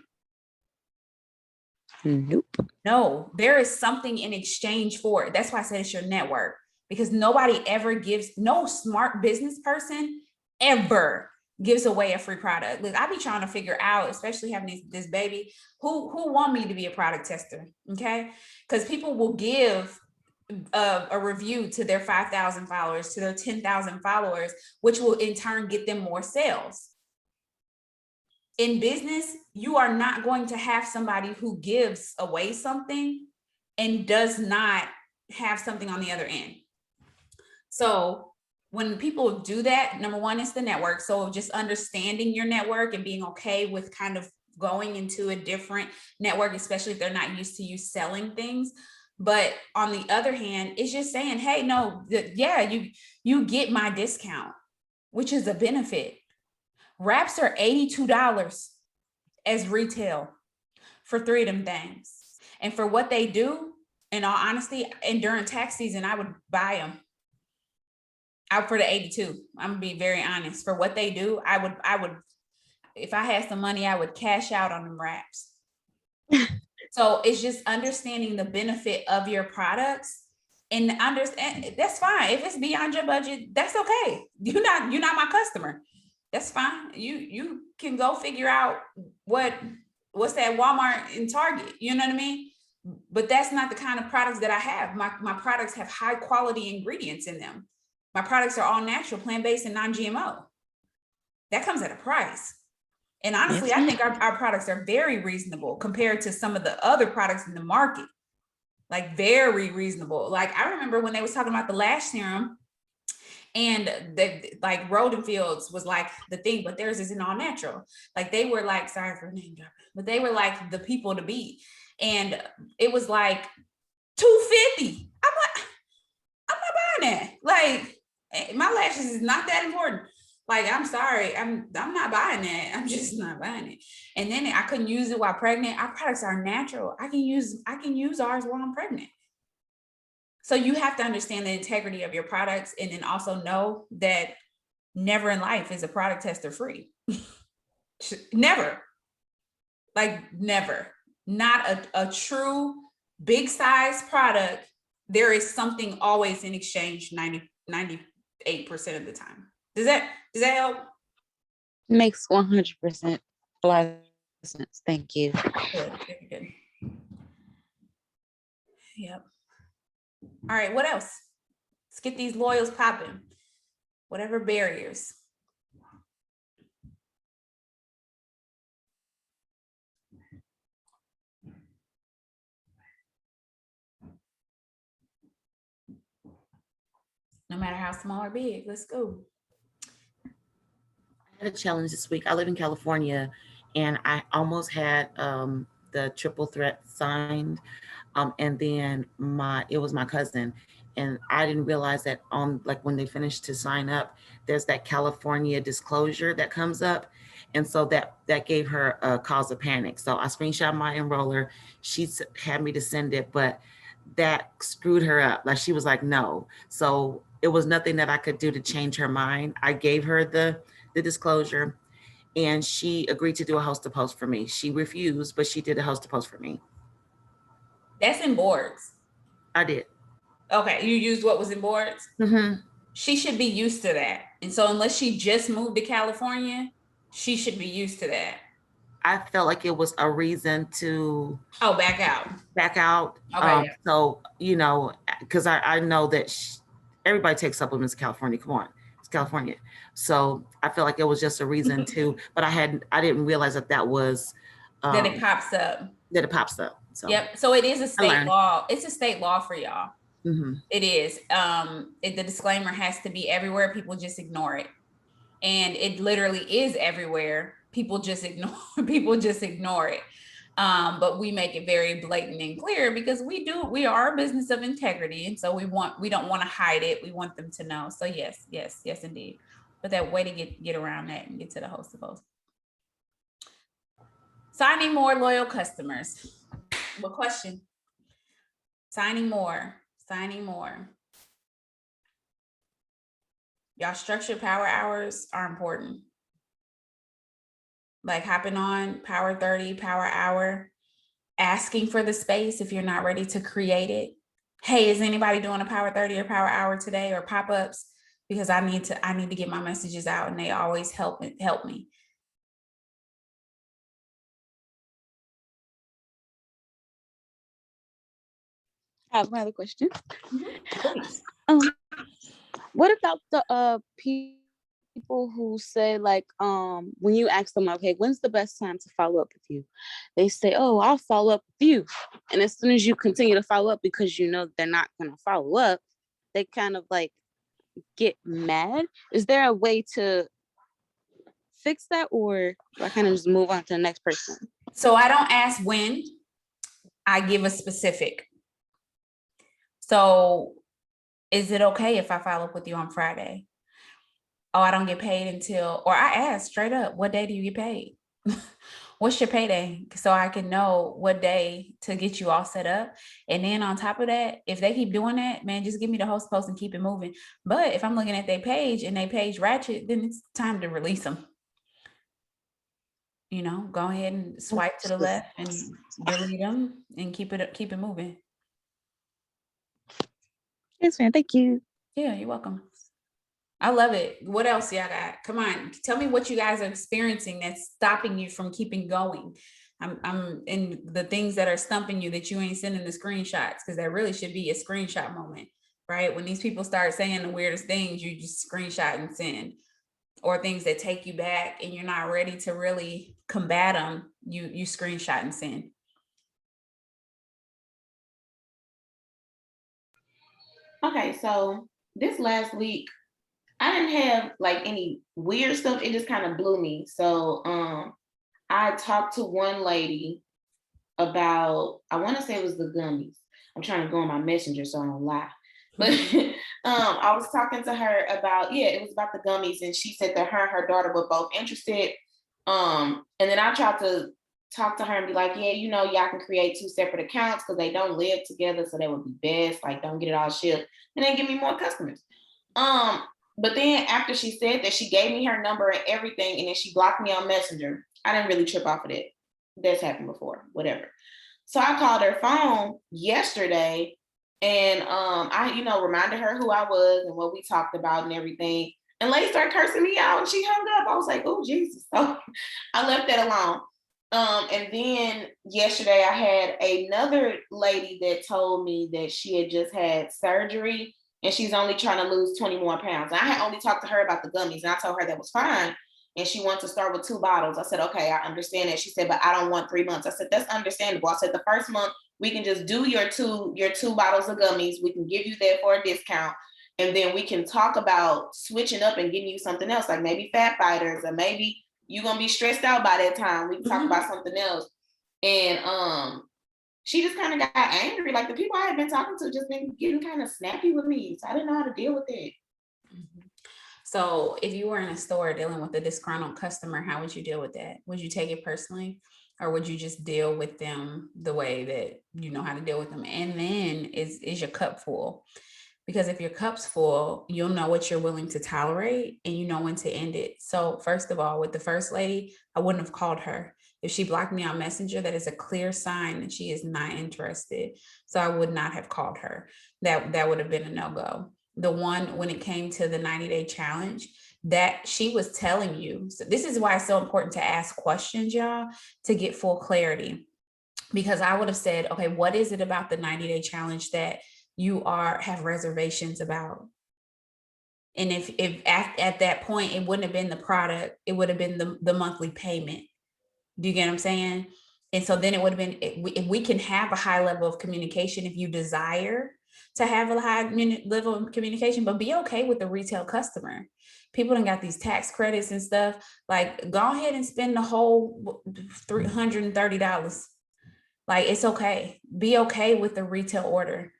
D: Nope.
A: No, there is something in exchange for it. That's why I said it's your network, because nobody ever gives, no smart business person ever gives away a free product. Look, I be trying to figure out, especially having this baby, who want me to be a product tester, okay? Because people will give a review to their 5,000 followers, to their 10,000 followers, which will in turn get them more sales. In business, you are not going to have somebody who gives away something and does not have something on the other end. So when people do that, number one, it's the network. So just understanding your network and being okay with kind of going into a different network, especially if they're not used to you selling things. But on the other hand, it's just saying, hey, no, yeah, you get my discount, which is a benefit. Wraps are $82 as retail for 3 of them things. And for what they do, in all honesty, and during tax season, I would buy them out for the 82. I'm gonna be very honest. For what they do, I would, if I had some money, I would cash out on them wraps. So it's just understanding the benefit of your products and understand that's fine. If it's beyond your budget, that's okay. You're not my customer. That's fine. You can go figure out what's that Walmart and Target, you know what I mean? But that's not the kind of products that I have. My products have high quality ingredients in them. My products are all natural, plant-based, and non-GMO. That comes at a price. And honestly, yes, I think our products are very reasonable compared to some of the other products in the market. Like very reasonable. Like I remember when they was talking about the lash serum, and like Roden Fields was like the thing, but theirs isn't all natural. Like they were like, sorry for name dropping, but they were like the people to beat. And it was like $250. I'm not buying that. Like my lashes is not that important. Like, I'm sorry, I'm not buying that. I'm just not buying it. And then I couldn't use it while pregnant. Our products are natural. I can use ours while I'm pregnant. So you have to understand the integrity of your products, and then also know that never in life is a product tester free. Never. Like never. Not a true big size product. There is something always in exchange 98% of the time. Does that help?
D: Makes 100% a lot of sense. Thank you.
A: Good. Yep. All right, what else? Let's get these loyals popping. Whatever barriers. No matter how small or big, let's go.
B: I had a challenge this week. I live in California, and I almost had the triple threat signed, and then it was my cousin, and I didn't realize that on like when they finished to sign up, there's that California disclosure that comes up, and so that gave her a cause of panic. So I screenshot my enroller. She had me to send it, but that screwed her up. Like she was like, no. So it was nothing that I could do to change her mind. I gave her the the disclosure, and she agreed to do a host to post for me. She refused, but she did a host to post for me.
A: That's in boards.
B: I did.
A: Okay, you used what was in boards?
B: Mm-hmm.
A: She should be used to that. And so unless she just moved to California, she should be used to that.
B: I felt like it was a reason to
A: back out. Okay.
B: So, you know, because I know that everybody takes supplements in California. Come on, it's California. So I feel like it was just a reason to, but I didn't realize that was
A: that it pops up.
B: That it pops up. So
A: yep. So it is a state law. It's a state law for y'all.
B: Mm-hmm.
A: It is. The disclaimer has to be everywhere. People just ignore it, and it literally is everywhere. People just ignore it. But we make it very blatant and clear because we are a business of integrity, and so we don't want to hide it. We want them to know. So yes, indeed. But that way to get around that and get to the host of post. Signing more loyal customers. What question? Signing more. Y'all, structured power hours are important. Like hopping on Power 30, Power Hour, asking for the space if you're not ready to create it. Hey, is anybody doing a Power 30 or Power Hour today, or pop-ups? Because I need to get my messages out, and they always help me.
D: I have another question.
A: Please.
D: What about the people who say, like, when you ask them, okay, when's the best time to follow up with you? They say, oh, I'll follow up with you. And as soon as you continue to follow up, because you know they're not going to follow up, they kind of like get mad. Is there a way to fix that, or do I kind of just move on to the next person?
A: So I don't ask when, I give a specific. So is it okay if I follow up with you on Friday? Oh, I don't get paid until, or I ask straight up, what day do you get paid? What's your payday? So I can know what day to get you all set up. And then on top of that, if they keep doing that, man, just give me the host post and keep it moving. But if I'm looking at their page and they page ratchet, then it's time to release them. You know, go ahead and swipe to the left and delete them and keep it moving.
D: Yes, man. Thank you.
A: Yeah, you're welcome. I love it. What else y'all got? Come on, tell me what you guys are experiencing that's stopping you from keeping going. I'm in the things that are stumping you that you ain't sending the screenshots, because that really should be a screenshot moment, right? When these people start saying the weirdest things, you just screenshot and send, or things that take you back and you're not ready to really combat them, you screenshot and send.
E: Okay, so this last week, I didn't have like any weird stuff. It just kind of blew me. So I talked to one lady about, I want to say it was the gummies. I'm trying to go on my messenger so I don't lie. But I was talking to her about, it was about the gummies, and she said that her and her daughter were both interested. And then I tried to talk to her and be like, y'all can create 2 separate accounts because they don't live together, so that would be best. Like, don't get it all shipped, and then give me more customers. But then after she said that, she gave me her number and everything, and then she blocked me on Messenger. I didn't really trip off of that. That's happened before, whatever. So I called her phone yesterday, and I, reminded her who I was and what we talked about and everything. And lady started cursing me out, and she hung up. I was like, oh, Jesus. So I left that alone. And then yesterday I had another lady that told me that she had just had surgery and she's only trying to lose 20 more pounds. And I had only talked to her about the gummies, and I told her that was fine. And she wants to start with 2 bottles. I said, okay, I understand that. She said, but I don't want 3 months. I said, that's understandable. I said, the first month we can just do your two bottles of gummies. We can give you that for a discount. And then we can talk about switching up and getting you something else, like maybe fat fighters, or maybe you're going to be stressed out by that time. We can talk about something else. And she just kind of got angry. Like, the people I had been talking to just been getting kind of snappy with me. So I didn't know how to deal with it.
A: So if you were in a store dealing with a disgruntled customer, how would you deal with that? Would you take it personally, or would you just deal with them the way that you know how to deal with them? And then is your cup full? Because if your cup's full, you'll know what you're willing to tolerate and you know when to end it. So first of all, with the first lady, I wouldn't have called her. If she blocked me on Messenger, that is a clear sign that she is not interested. So I would not have called her. That would have been a no-go. The one, when it came to the 90-day challenge, that she was telling you. So this is why it's so important to ask questions, y'all, to get full clarity. Because I would have said, okay, what is it about the 90-day challenge that you have reservations about? And if at that point, it wouldn't have been the product, it would have been the monthly payment. Do you get what I'm saying? And so then it would have been, if we can have a high level of communication, if you desire to have a high level of communication, but be okay with the retail customer. People done got these tax credits and stuff. Like, go ahead and spend the whole $330. Like, it's okay. Be okay with the retail order.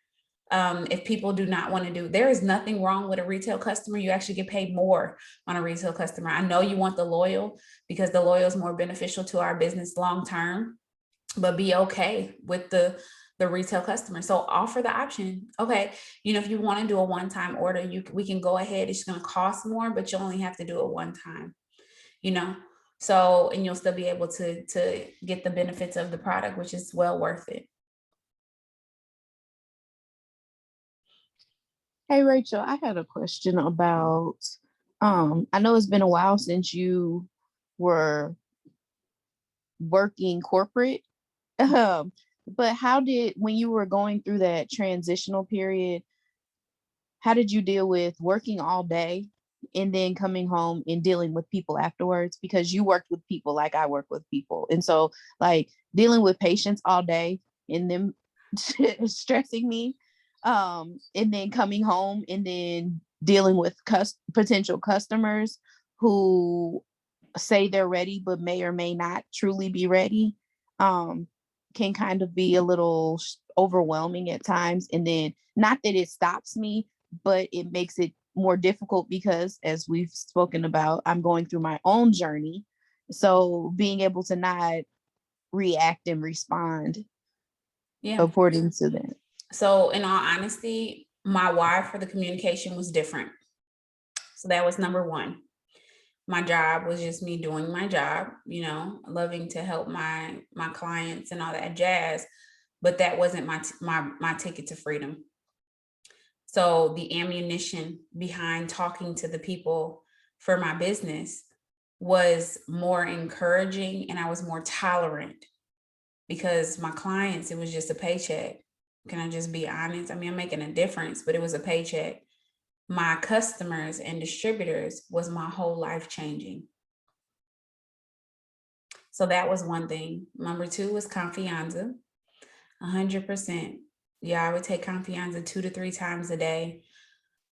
A: If people do not want to do, there is nothing wrong with a retail customer. You actually get paid more on a retail customer. I know you want the loyal because the loyal is more beneficial to our business long term, but be okay with the retail customer. So offer the option. Okay, if you want to do a one-time order, we can go ahead. It's going to cost more, but you only have to do it one time. So, and you'll still be able to get the benefits of the product, which is well worth it.
D: Hey, Rachel, I had a question about, I know it's been a while since you were working corporate, but when you were going through that transitional period, how did you deal with working all day and then coming home and dealing with people afterwards? Because you worked with people like I work with people. And so like dealing with patients all day and them stressing me, and then coming home and then dealing with potential customers who say they're ready, but may or may not truly be ready, can kind of be a little overwhelming at times. And then not that it stops me, but it makes it more difficult because, as we've spoken about, I'm going through my own journey. So being able to not react and respond according to that.
A: So in all honesty, my why for the communication was different. So that was number one. My job was just me doing my job, loving to help my clients and all that jazz, but that wasn't my ticket to freedom. So the ammunition behind talking to the people for my business was more encouraging, and I was more tolerant because my clients, it was just a paycheck. Can I just be honest? I mean, I'm making a difference, but it was a paycheck. My customers and distributors was my whole life changing. So that was one thing. Number two was confianza, 100%. Yeah, I would take confianza 2 to 3 times a day.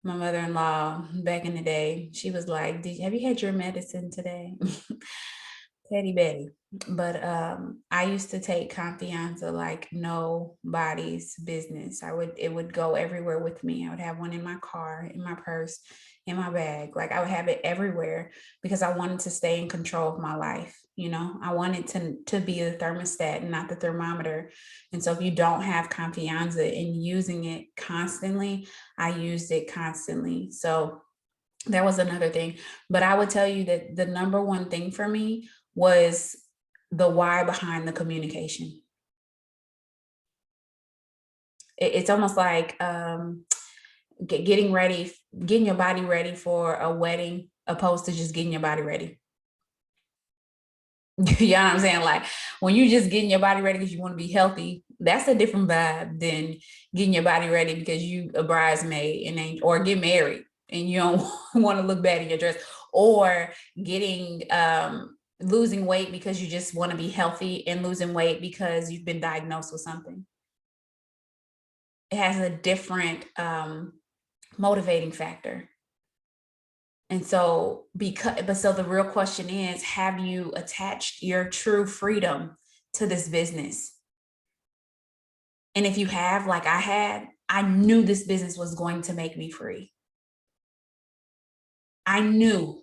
A: My mother-in-law back in the day, she was like, have you had your medicine today? Petty Betty. But I used to take confianza like nobody's business. It would go everywhere with me. I would have one in my car, in my purse, in my bag. Like I would have it everywhere because I wanted to stay in control of my life. I wanted to be the thermostat and not the thermometer. And so if you don't have confianza and using it constantly, I used it constantly. So that was another thing. But I would tell you that the number one thing for me was the why behind the communication. It's almost like getting your body ready for a wedding, opposed to just getting your body ready. You know what I'm saying? Like when you just getting your body ready because you want to be healthy, that's a different vibe than getting your body ready because you a bridesmaid or get married and you don't want to look bad in your dress, or getting losing weight because you just want to be healthy and losing weight because you've been diagnosed with something. It has a different motivating factor. And so so the real question is, have you attached your true freedom to this business? And if you have, like I had, I knew this business was going to make me free. I knew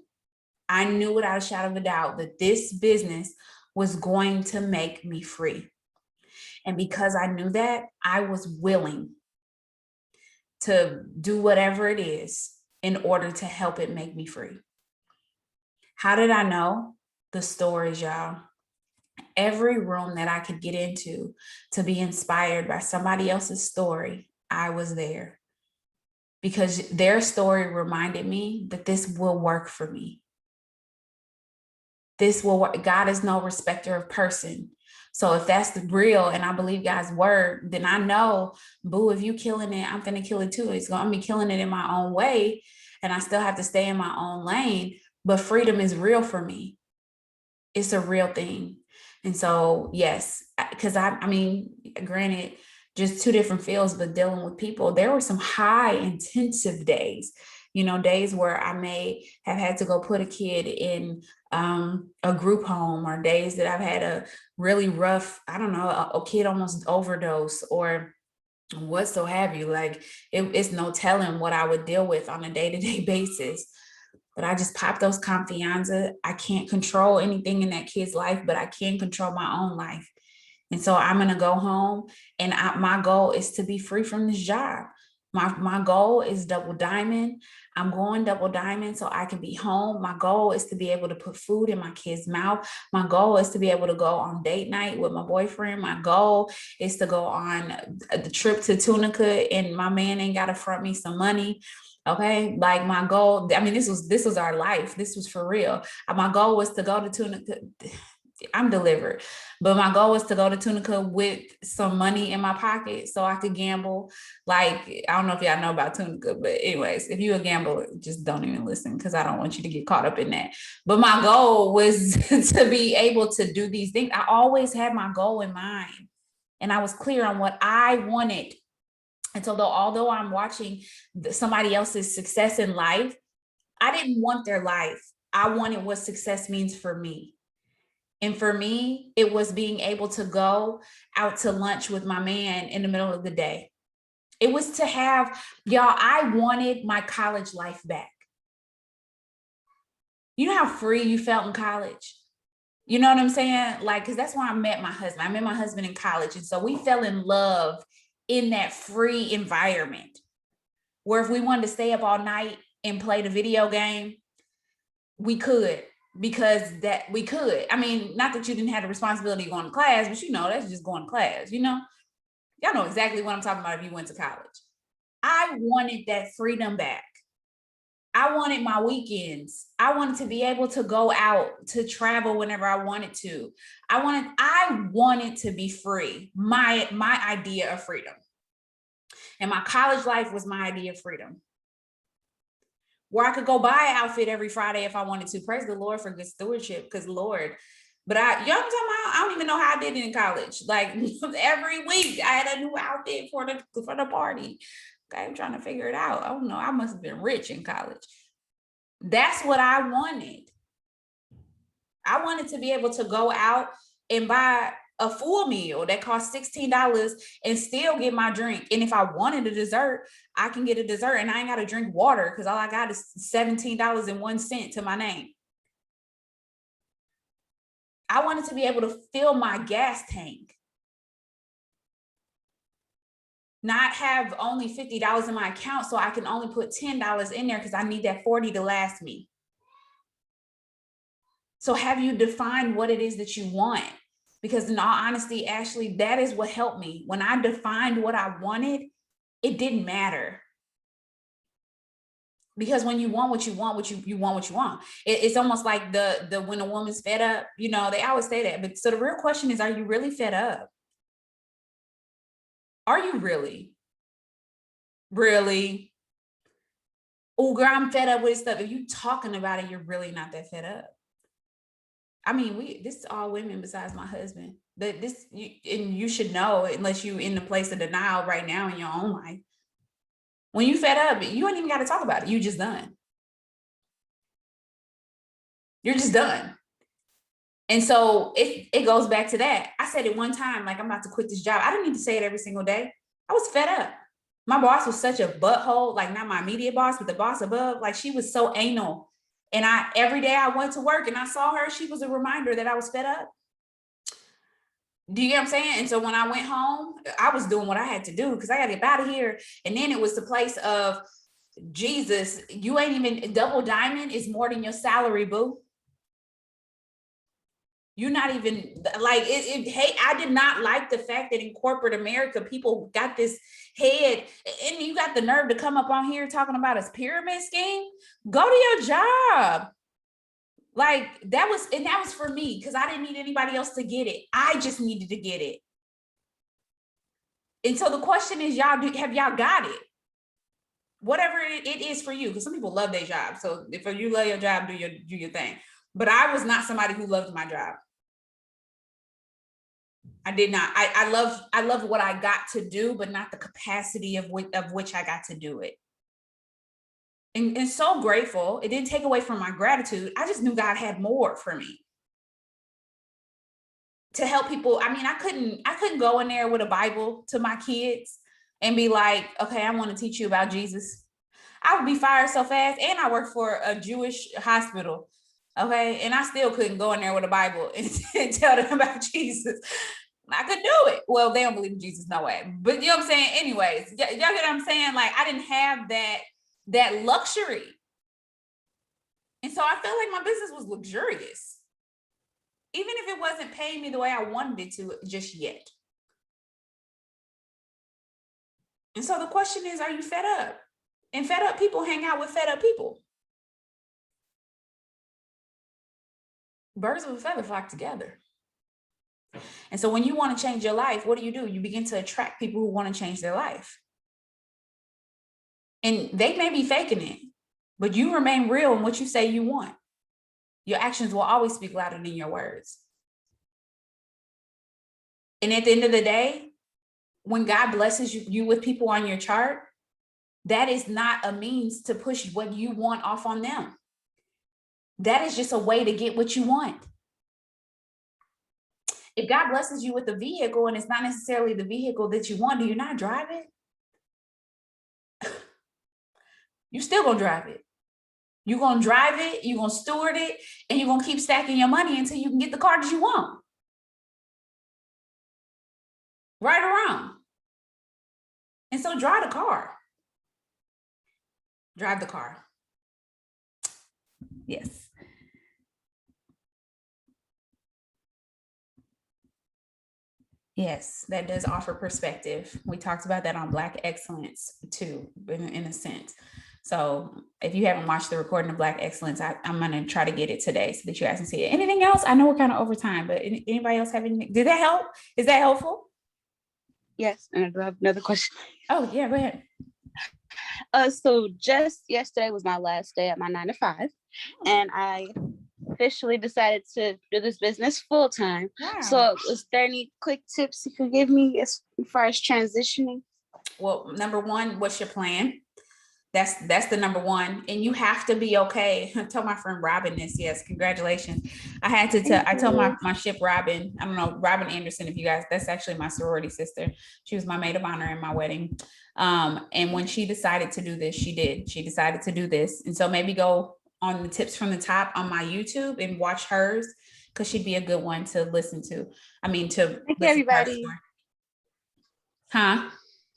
A: without a shadow of a doubt that this business was going to make me free. And because I knew that, I was willing to do whatever it is in order to help it make me free. How did I know? The stories, y'all. Every room that I could get into to be inspired by somebody else's story, I was there. Because their story reminded me that this will work for me. This will work. God is no respecter of person. So if that's the real, and I believe God's word, then I know, boo, if you killing it, I'm finna kill it too. It's gonna be killing it in my own way. And I still have to stay in my own lane, but freedom is real for me. It's a real thing. And so, yes, because I mean, granted, just two different fields, but dealing with people, there were some high intensive days, days where I may have had to go put a kid in a group home, or days that I've had a really rough, I don't know, a kid almost overdose or what so have you. Like it's no telling what I would deal with on a day-to-day basis. But I just popped those confianza. I can't control anything in that kid's life, but I can control my own life. And so I'm going to go home, and my goal is to be free from this job. My goal is double diamond. I'm going double diamond so I can be home. My goal is to be able to put food in my kid's mouth. My goal is to be able to go on date night with my boyfriend. My goal is to go on the trip to Tunica, and my man ain't got to front me some money. Okay. Like my goal, I mean, this was our life. This was for real. My goal was to go to Tunica. I'm delivered, but my goal was to go to Tunica with some money in my pocket so I could gamble. Like, I don't know if y'all know about Tunica, but anyways, if you're a gambler, just don't even listen, because I don't want you to get caught up in that. But my goal was to be able to do these things. I always had my goal in mind, and I was clear on what I wanted. And so although I'm watching somebody else's success in life, I didn't want their life. I wanted what success means for me. And for me, it was being able to go out to lunch with my man in the middle of the day. It was to have, y'all, I wanted my college life back. You know how free you felt in college? You know what I'm saying? Like, because that's why I met my husband. I met my husband in college. And so we fell in love in that free environment where if we wanted to stay up all night and play the video game, we could. Because that we could. I mean, not that you didn't have the responsibility of going to class, but that's just going to class, Y'all know exactly what I'm talking about if you went to college. I wanted that freedom back. I wanted my weekends. I wanted to be able to go out to travel whenever I wanted to. I wanted to be free. My idea of freedom. And my college life was my idea of freedom, where I could go buy an outfit every Friday if I wanted to. Praise the Lord for good stewardship, because Lord, but I don't even know how I did it in college. Like every week I had a new outfit for the party. Okay, I'm trying to figure it out. I don't know. I must have been rich in college. That's what I wanted. I wanted to be able to go out and buy a full meal that costs $16 and still get my drink. And if I wanted a dessert, I can get a dessert, and I ain't got to drink water because all I got is $17.01 to my name. I wanted to be able to fill my gas tank, not have only $50 in my account so I can only put $10 in there because I need that 40 to last me. So have you defined what it is that you want? Because in all honesty, Ashley, that is what helped me. When I defined what I wanted, it didn't matter. Because when you want what you want, you want what you want. It's almost like the when a woman's fed up, they always say that. But so the real question is, are you really fed up? Are you really? Really? Oh, girl, I'm fed up with stuff. If you talking about it, you're really not that fed up. I mean, this is all women besides my husband. But and you should know, unless you in the place of denial right now in your own life. When you fed up, you ain't even got to talk about it. You just done. You're just done. And so it goes back to that. I said it one time, like, I'm about to quit this job. I didn't need to say it every single day. I was fed up. My boss was such a butthole, like not my immediate boss, but the boss above. Like, she was so anal. And every day I went to work and I saw her, she was a reminder that I was fed up. Do you get what I'm saying? And so when I went home, I was doing what I had to do because I got to get out of here. And then it was the place of Jesus. You ain't even double diamond is more than your salary, boo. You're not even like it. Hey, I did not like the fact that in corporate America, people got this head and you got the nerve to come up on here talking about a pyramid scheme. Go to your job. Like that was for me because I didn't need anybody else to get it. I just needed to get it. And so the question is, have y'all got it? Whatever it is for you, because some people love their job. So if you love your job, do your thing. But I was not somebody who loved my job. I did not. I love what I got to do, but not the capacity of which I got to do it. And so grateful. It didn't take away from my gratitude. I just knew God had more for me to help people. I mean, I couldn't go in there with a Bible to my kids and be like, okay, I want to teach you about Jesus. I would be fired so fast. And I work for a Jewish hospital. Okay. And I still couldn't go in there with a Bible and tell them about Jesus. I could do it. Well, they don't believe in Jesus, no way. But you know what I'm saying? Anyways, y'all get what I'm saying? Like I didn't have that luxury. And so I felt like my business was luxurious, even if it wasn't paying me the way I wanted it to just yet. And so the question is, are you fed up? And fed up people hang out with fed up people. Birds of a feather flock together. And so when you want to change your life, what do? You begin to attract people who want to change their life. And they may be faking it, but you remain real in what you say you want. Your actions will always speak louder than your words. And at the end of the day, when God blesses you with people on your chart, that is not a means to push what you want off on them. That is just a way to get what you want. If God blesses you with a vehicle and it's not necessarily the vehicle that you want, do you not drive it? You still gonna drive it. You're gonna drive it, you're gonna steward it, and you're gonna keep stacking your money until you can get the car that you want. Right or wrong. And so drive the car. Drive the car. Yes. Yes, that does offer perspective. We talked about that on Black Excellence too, in a sense. So if you haven't watched the recording of Black Excellence, I'm going to try to get it today so that you guys can see it. Anything else? I know we're kind of over time, but anybody else have anything? Did that help? Is that helpful?
D: Yes, and I do have another question.
A: Oh, yeah, go ahead.
D: So just yesterday was my last day at my 9 to 5, and I officially decided to do this business full time.
A: Wow.
D: So is there any quick tips you could give me as far as transitioning?
A: Well, number one, what's your plan? That's the number one. And you have to be okay. I told my friend Robin this. Yes, congratulations. I had to tell, I told my ship Robin, I don't know, Robin Anderson, if you guys, that's actually my sorority sister. She was my maid of honor in my wedding. And when she decided to do this, she decided to do this. And so maybe go on the tips from the top on my YouTube and watch hers, because she'd be a good one to listen to. I mean, to
D: thank you, everybody.
A: Huh?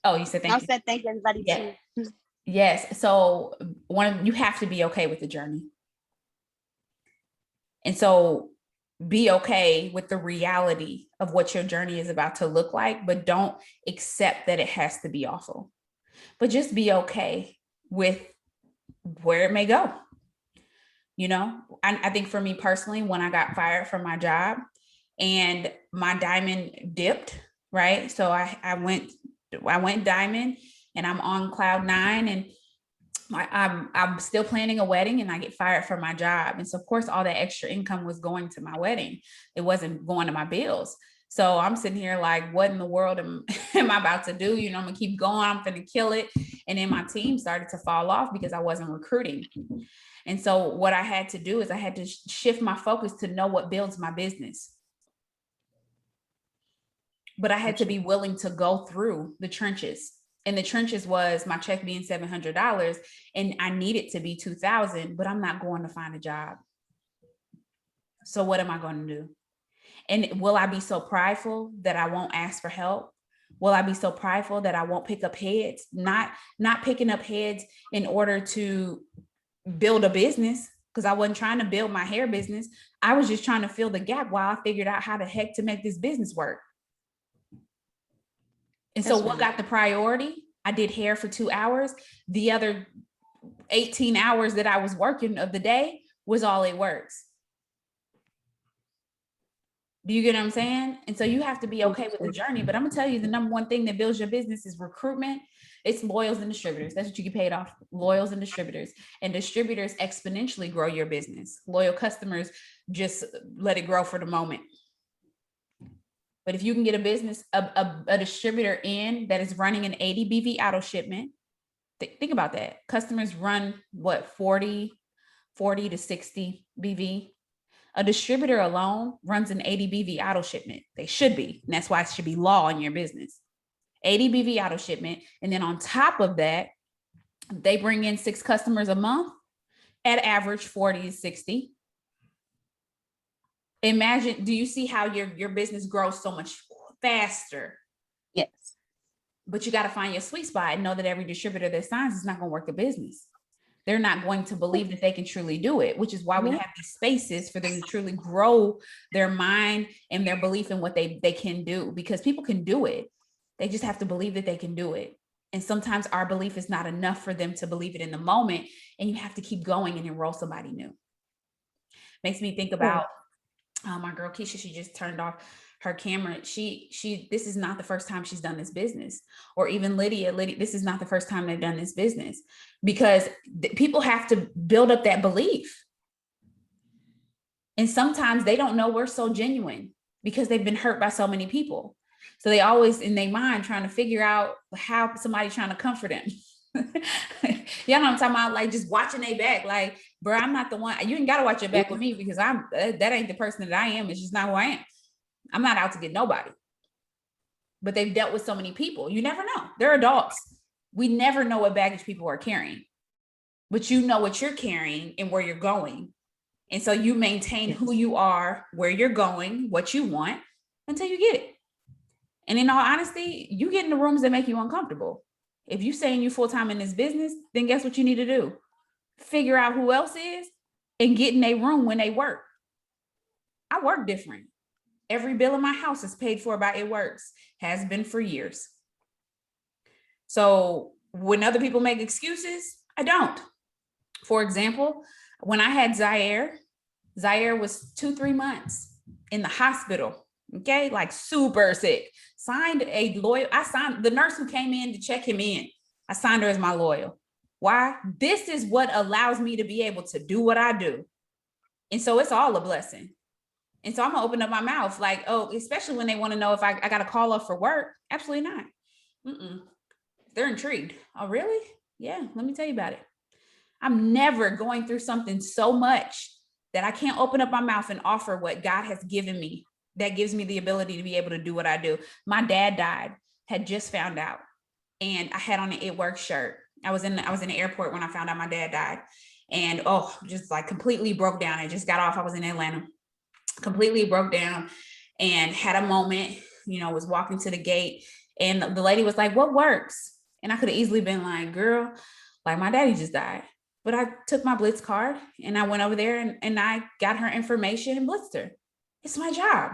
A: Oh, you said thank you.
D: I said thank you, everybody,
A: yeah.
D: too.
A: Yes. So you have to be okay with the journey. And so be okay with the reality of what your journey is about to look like, but don't accept that it has to be awful. But just be okay with where it may go. You know, I think for me personally, when I got fired from my job and my diamond dipped, right? So I went diamond, and I'm on cloud 9, and I'm still planning a wedding, and I get fired from my job. And so of course, all that extra income was going to my wedding. It wasn't going to my bills. So I'm sitting here like, what in the world am I about to do? You know, I'm gonna keep going, I'm gonna kill it. And then my team started to fall off because I wasn't recruiting. And so what I had to do is I had to shift my focus to know what builds my business. But I had to be willing to go through the trenches. And the trenches was my check being $700, and I need it to be $2,000, but I'm not going to find a job. So what am I going to do? And will I be so prideful that I won't ask for help? Will I be so prideful that I won't pick up heads? Not picking up heads in order to build a business, because I wasn't trying to build my hair business. I was just trying to fill the gap while I figured out how the heck to make this business work. And so what got the priority? I did hair for 2 hours. The other 18 hours that I was working of the day was all it works. Do you get what I'm saying? And so you have to be okay with the journey. But I'm gonna tell you, the number one thing that builds your business is recruitment. It's loyals and distributors. That's what you get paid off. Loyals and distributors. And distributors exponentially grow your business. Loyal customers just let it grow for the moment. But if you can get a business, a distributor in that is running an 80 BV auto shipment, think about that. Customers run what, 40 to 60 BV. A distributor alone runs an 80 BV auto shipment. They should be. And that's why it should be law in your business. 80 BV auto shipment. And then on top of that, they bring in 6 customers a month at average 40 to 60. Imagine, do you see how your business grows so much faster?
D: Yes.
A: But you got to find your sweet spot and know that every distributor that signs is not going to work the business. They're not going to believe that they can truly do it, which is why we have these spaces for them to truly grow their mind and their belief in what they can do, because people can do it. They just have to believe that they can do it. And sometimes our belief is not enough for them to believe it in the moment, and you have to keep going and enroll somebody new. Makes me think about my girl Keisha. She just turned off her camera. This is not the first time she's done this business. Or even Lydia, this is not the first time they've done this business, because people have to build up that belief. And sometimes they don't know we're so genuine because they've been hurt by so many people. So they always in their mind trying to figure out how somebody's trying to comfort them. Y'all know what I'm talking about? Like just watching their back. Like, bro, I'm not the one. You ain't got to watch your back with me, because that ain't the person that I am. It's just not who I am. I'm not out to get nobody. But they've dealt with so many people. You never know. They're adults. We never know what baggage people are carrying. But you know what you're carrying and where you're going. And so you maintain who you are, where you're going, what you want, until you get it. And in all honesty, you get in the rooms that make you uncomfortable. If you saying you full-time in this business, then guess what you need to do? Figure out who else is and get in a room when they work. I work different. Every bill in my house is paid for by It Works, has been for years. So when other people make excuses, I don't. For example, when I had Zaire was 2-3 months in the hospital. Okay, like super sick. Signed a loyal. I signed the nurse who came in to check him in. I signed her as my loyal. Why? This is what allows me to be able to do what I do. And so it's all a blessing. And so I'm gonna open up my mouth like, oh, especially when they want to know if I got to call up for work. Absolutely not. They're intrigued. Oh, really? Yeah, let me tell you about it. I'm never going through something so much that I can't open up my mouth and offer what God has given me. That gives me the ability to be able to do what I do. My dad died, had just found out, and I had on an It Works shirt. I was in the airport when I found out my dad died, and just like completely broke down. I just got off. I was in Atlanta, completely broke down, and had a moment. Was walking to the gate, and the lady was like, "What works?" And I could have easily been like, "Girl, like my daddy just died." But I took my Blitz card and I went over there and I got her information and blitzed her. It's my job.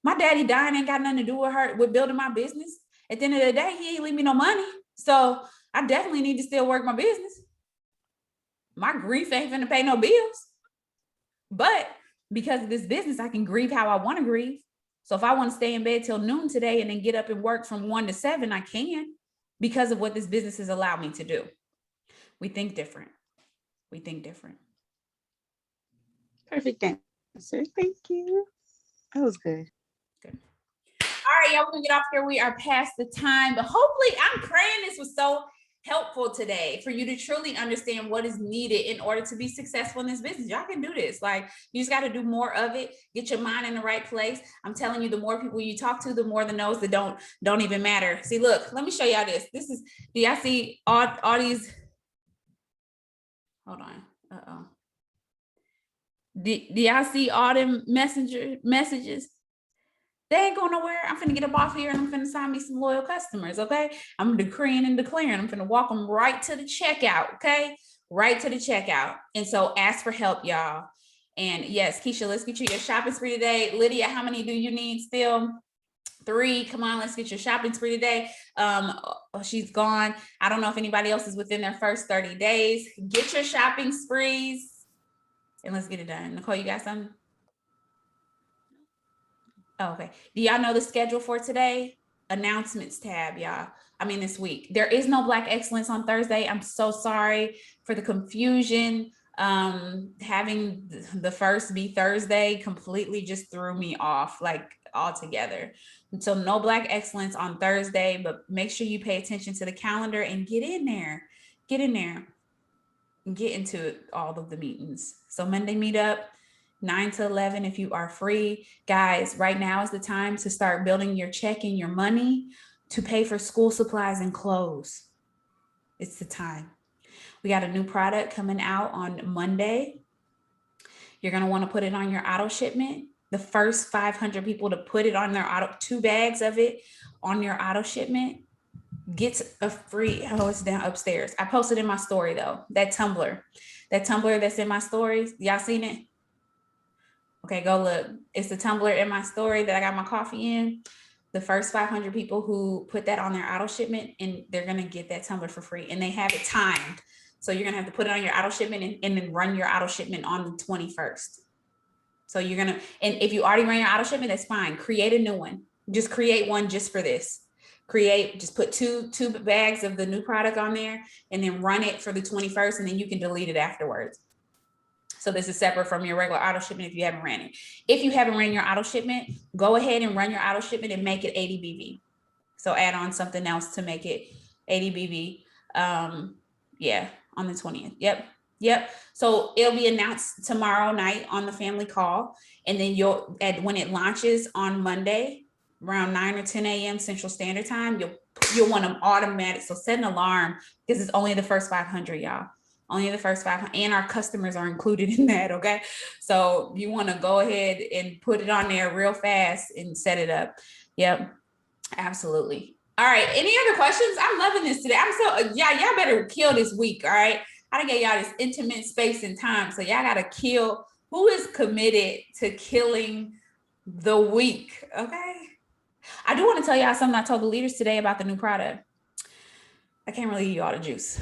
A: My daddy dying ain't got nothing to do with her, with building my business. At the end of the day, he ain't leave me no money. So I definitely need to still work my business. My grief ain't finna pay no bills. But because of this business, I can grieve how I want to grieve. So if I want to stay in bed till noon today and then get up and work from 1 to 7, I can, because of what this business has allowed me to do. We think different. We think different.
D: Perfect answer. Thank you. That was good.
A: Good. All right, y'all, we're gonna get off here. We are past the time, but hopefully I'm praying this was so helpful today for you to truly understand what is needed in order to be successful in this business. Y'all can do this. Like, you just got to do more of it. Get your mind in the right place. I'm telling you, the more people you talk to, the more the no's that don't even matter. See, look, let me show y'all this. This is, do y'all see all these? Hold on. Do y'all see all them messages? They ain't going nowhere. I'm finna get up off here and I'm finna sign me some loyal customers, okay? I'm decreeing and declaring. I'm finna walk them right to the checkout, okay? Right to the checkout. And so ask for help, y'all. And yes, Keisha, let's get you your shopping spree today. Lydia, how many do you need still? 3. Come on, let's get your shopping spree today. She's gone. I don't know if anybody else is within their first 30 days. Get your shopping sprees and let's get it done. Nicole, you got something? Oh, okay. Do y'all know the schedule for today? Announcements tab, y'all. I mean, this week. There is no Black Excellence on Thursday. I'm so sorry for the confusion. Having the first be Thursday completely just threw me off, like altogether. So no Black Excellence on Thursday, but make sure you pay attention to the calendar and get in there. Get in there. Get into all of the meetings. So Monday meetup, 9 to 11 if you are free. Guys, right now is the time to start building your check and your money to pay for school supplies and clothes. It's the time. We got a new product coming out on Monday. You're going to want to put it on your auto shipment. The first 500 people to put it on their auto, 2 bags of it on your auto shipment gets a free, oh, it's down upstairs. I posted in my story though, that Tumblr that's in my stories. Y'all seen it? Okay, go look. It's the Tumblr in my story that I got my coffee in. The first 500 people who put that on their auto shipment, and they're going to get that Tumblr for free. And they have it timed. So you're going to have to put it on your auto shipment and then run your auto shipment on the 21st. So you're going to, and if you already run your auto shipment, that's fine. Create a new one. Just create one just for this. Just put two bags of the new product on there and then run it for the 21st, and then you can delete it afterwards. So this is separate from your regular auto shipment if you haven't ran it. If you haven't ran your auto shipment, go ahead and run your auto shipment and make it 80 BV. So add on something else to make it 80 BV. Yeah, on the 20th. Yep. So it'll be announced tomorrow night on the family call. And then when it launches on Monday, around 9 or 10 a.m. Central Standard Time, you'll want them automatic. So set an alarm because it's only the first 500, y'all. Only the first 500, and our customers are included in that, okay? So you want to go ahead and put it on there real fast and set it up. Yep, absolutely. All right, any other questions? I'm loving this today. Y'all better kill this week, all right? I done gave y'all this intimate space and time, so y'all got to kill. Who is committed to killing the week, okay? I do want to tell y'all something I told the leaders today about the new product. I can't really give you all the juice.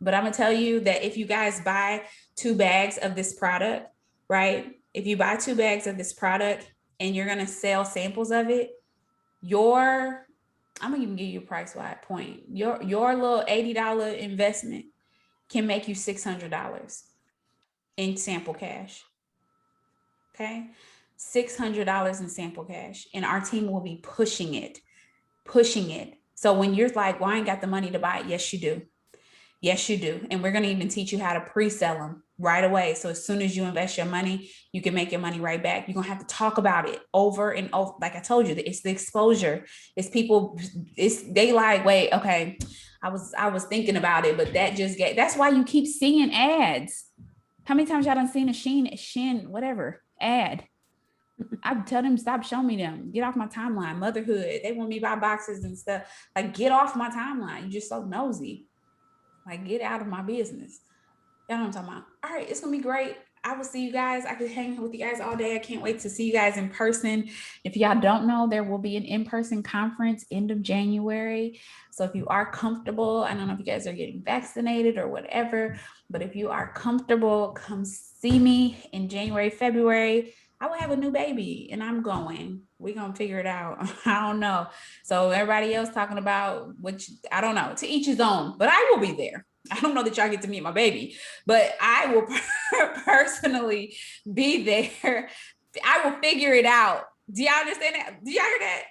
A: But I'm going to tell you that if you guys buy 2 bags of this product, right? If you buy 2 bags of this product and you're going to sell samples of it, I'm going to even give you a price wide point. Your little $80 investment can make you $600 in sample cash. Okay? $600 in sample cash. And our team will be pushing it. So when you're like, well, I ain't got the money to buy it. Yes, you do. Yes, you do. And we're going to even teach you how to pre-sell them right away. So as soon as you invest your money, you can make your money right back. You're going to have to talk about it over and over. Like I told you, it's the exposure. It's people, they like, wait, okay, I was thinking about it, but that's why you keep seeing ads. How many times y'all done seen a Shein, whatever, ad? I tell them, stop showing me them. Get off my timeline. Motherhood. They want me to buy boxes and stuff. Like, get off my timeline. You're just so nosy. Like, get out of my business. Y'all know what I'm talking about. All right, it's gonna be great. I will see you guys. I could hang with you guys all day. I can't wait to see you guys in person. If y'all don't know, there will be an in-person conference end of January. So if you are comfortable, I don't know if you guys are getting vaccinated or whatever, but if you are comfortable, come see me in January, February. I will have a new baby and I'm going. We're going to figure it out. I don't know. So everybody else talking about which, I don't know, to each his own, but I will be there. I don't know that y'all get to meet my baby, but I will personally be there. I will figure it out. Do y'all understand that? Do y'all hear that?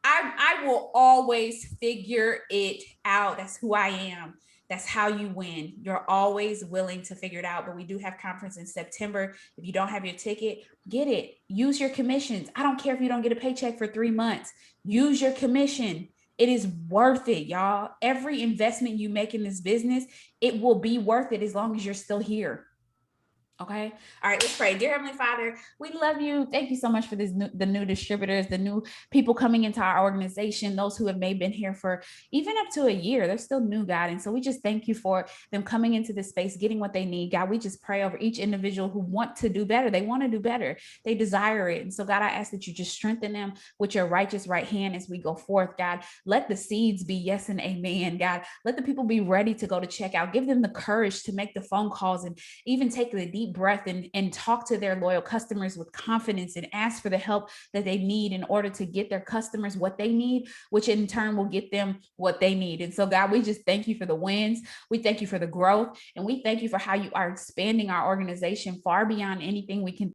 A: I will always figure it out. That's who I am. That's how you win. You're always willing to figure it out. But we do have conference in September. If you don't have your ticket, get it. Use your commissions. I don't care if you don't get a paycheck for 3 months. Use your commission. It is worth it, y'all. Every investment you make in this business, it will be worth it as long as you're still here. Okay. All right, let's pray. Dear Heavenly Father, we love you. Thank you so much for the new distributors, the new people coming into our organization, those who have maybe been here for even up to a year. They're still new, God. And so we just thank you for them coming into this space, getting what they need. God, we just pray over each individual who want to do better. They want to do better. They desire it. And so, God, I ask that you just strengthen them with your righteous right hand as we go forth, God. Let the seeds be yes and amen, God. Let the people be ready to go to checkout. Give them the courage to make the phone calls and even take the deep breath and talk to their loyal customers with confidence and ask for the help that they need in order to get their customers what they need, which in turn will get them what they need. And so, God, we just thank you for the wins. We thank you for the growth. And we thank you for how you are expanding our organization far beyond anything we can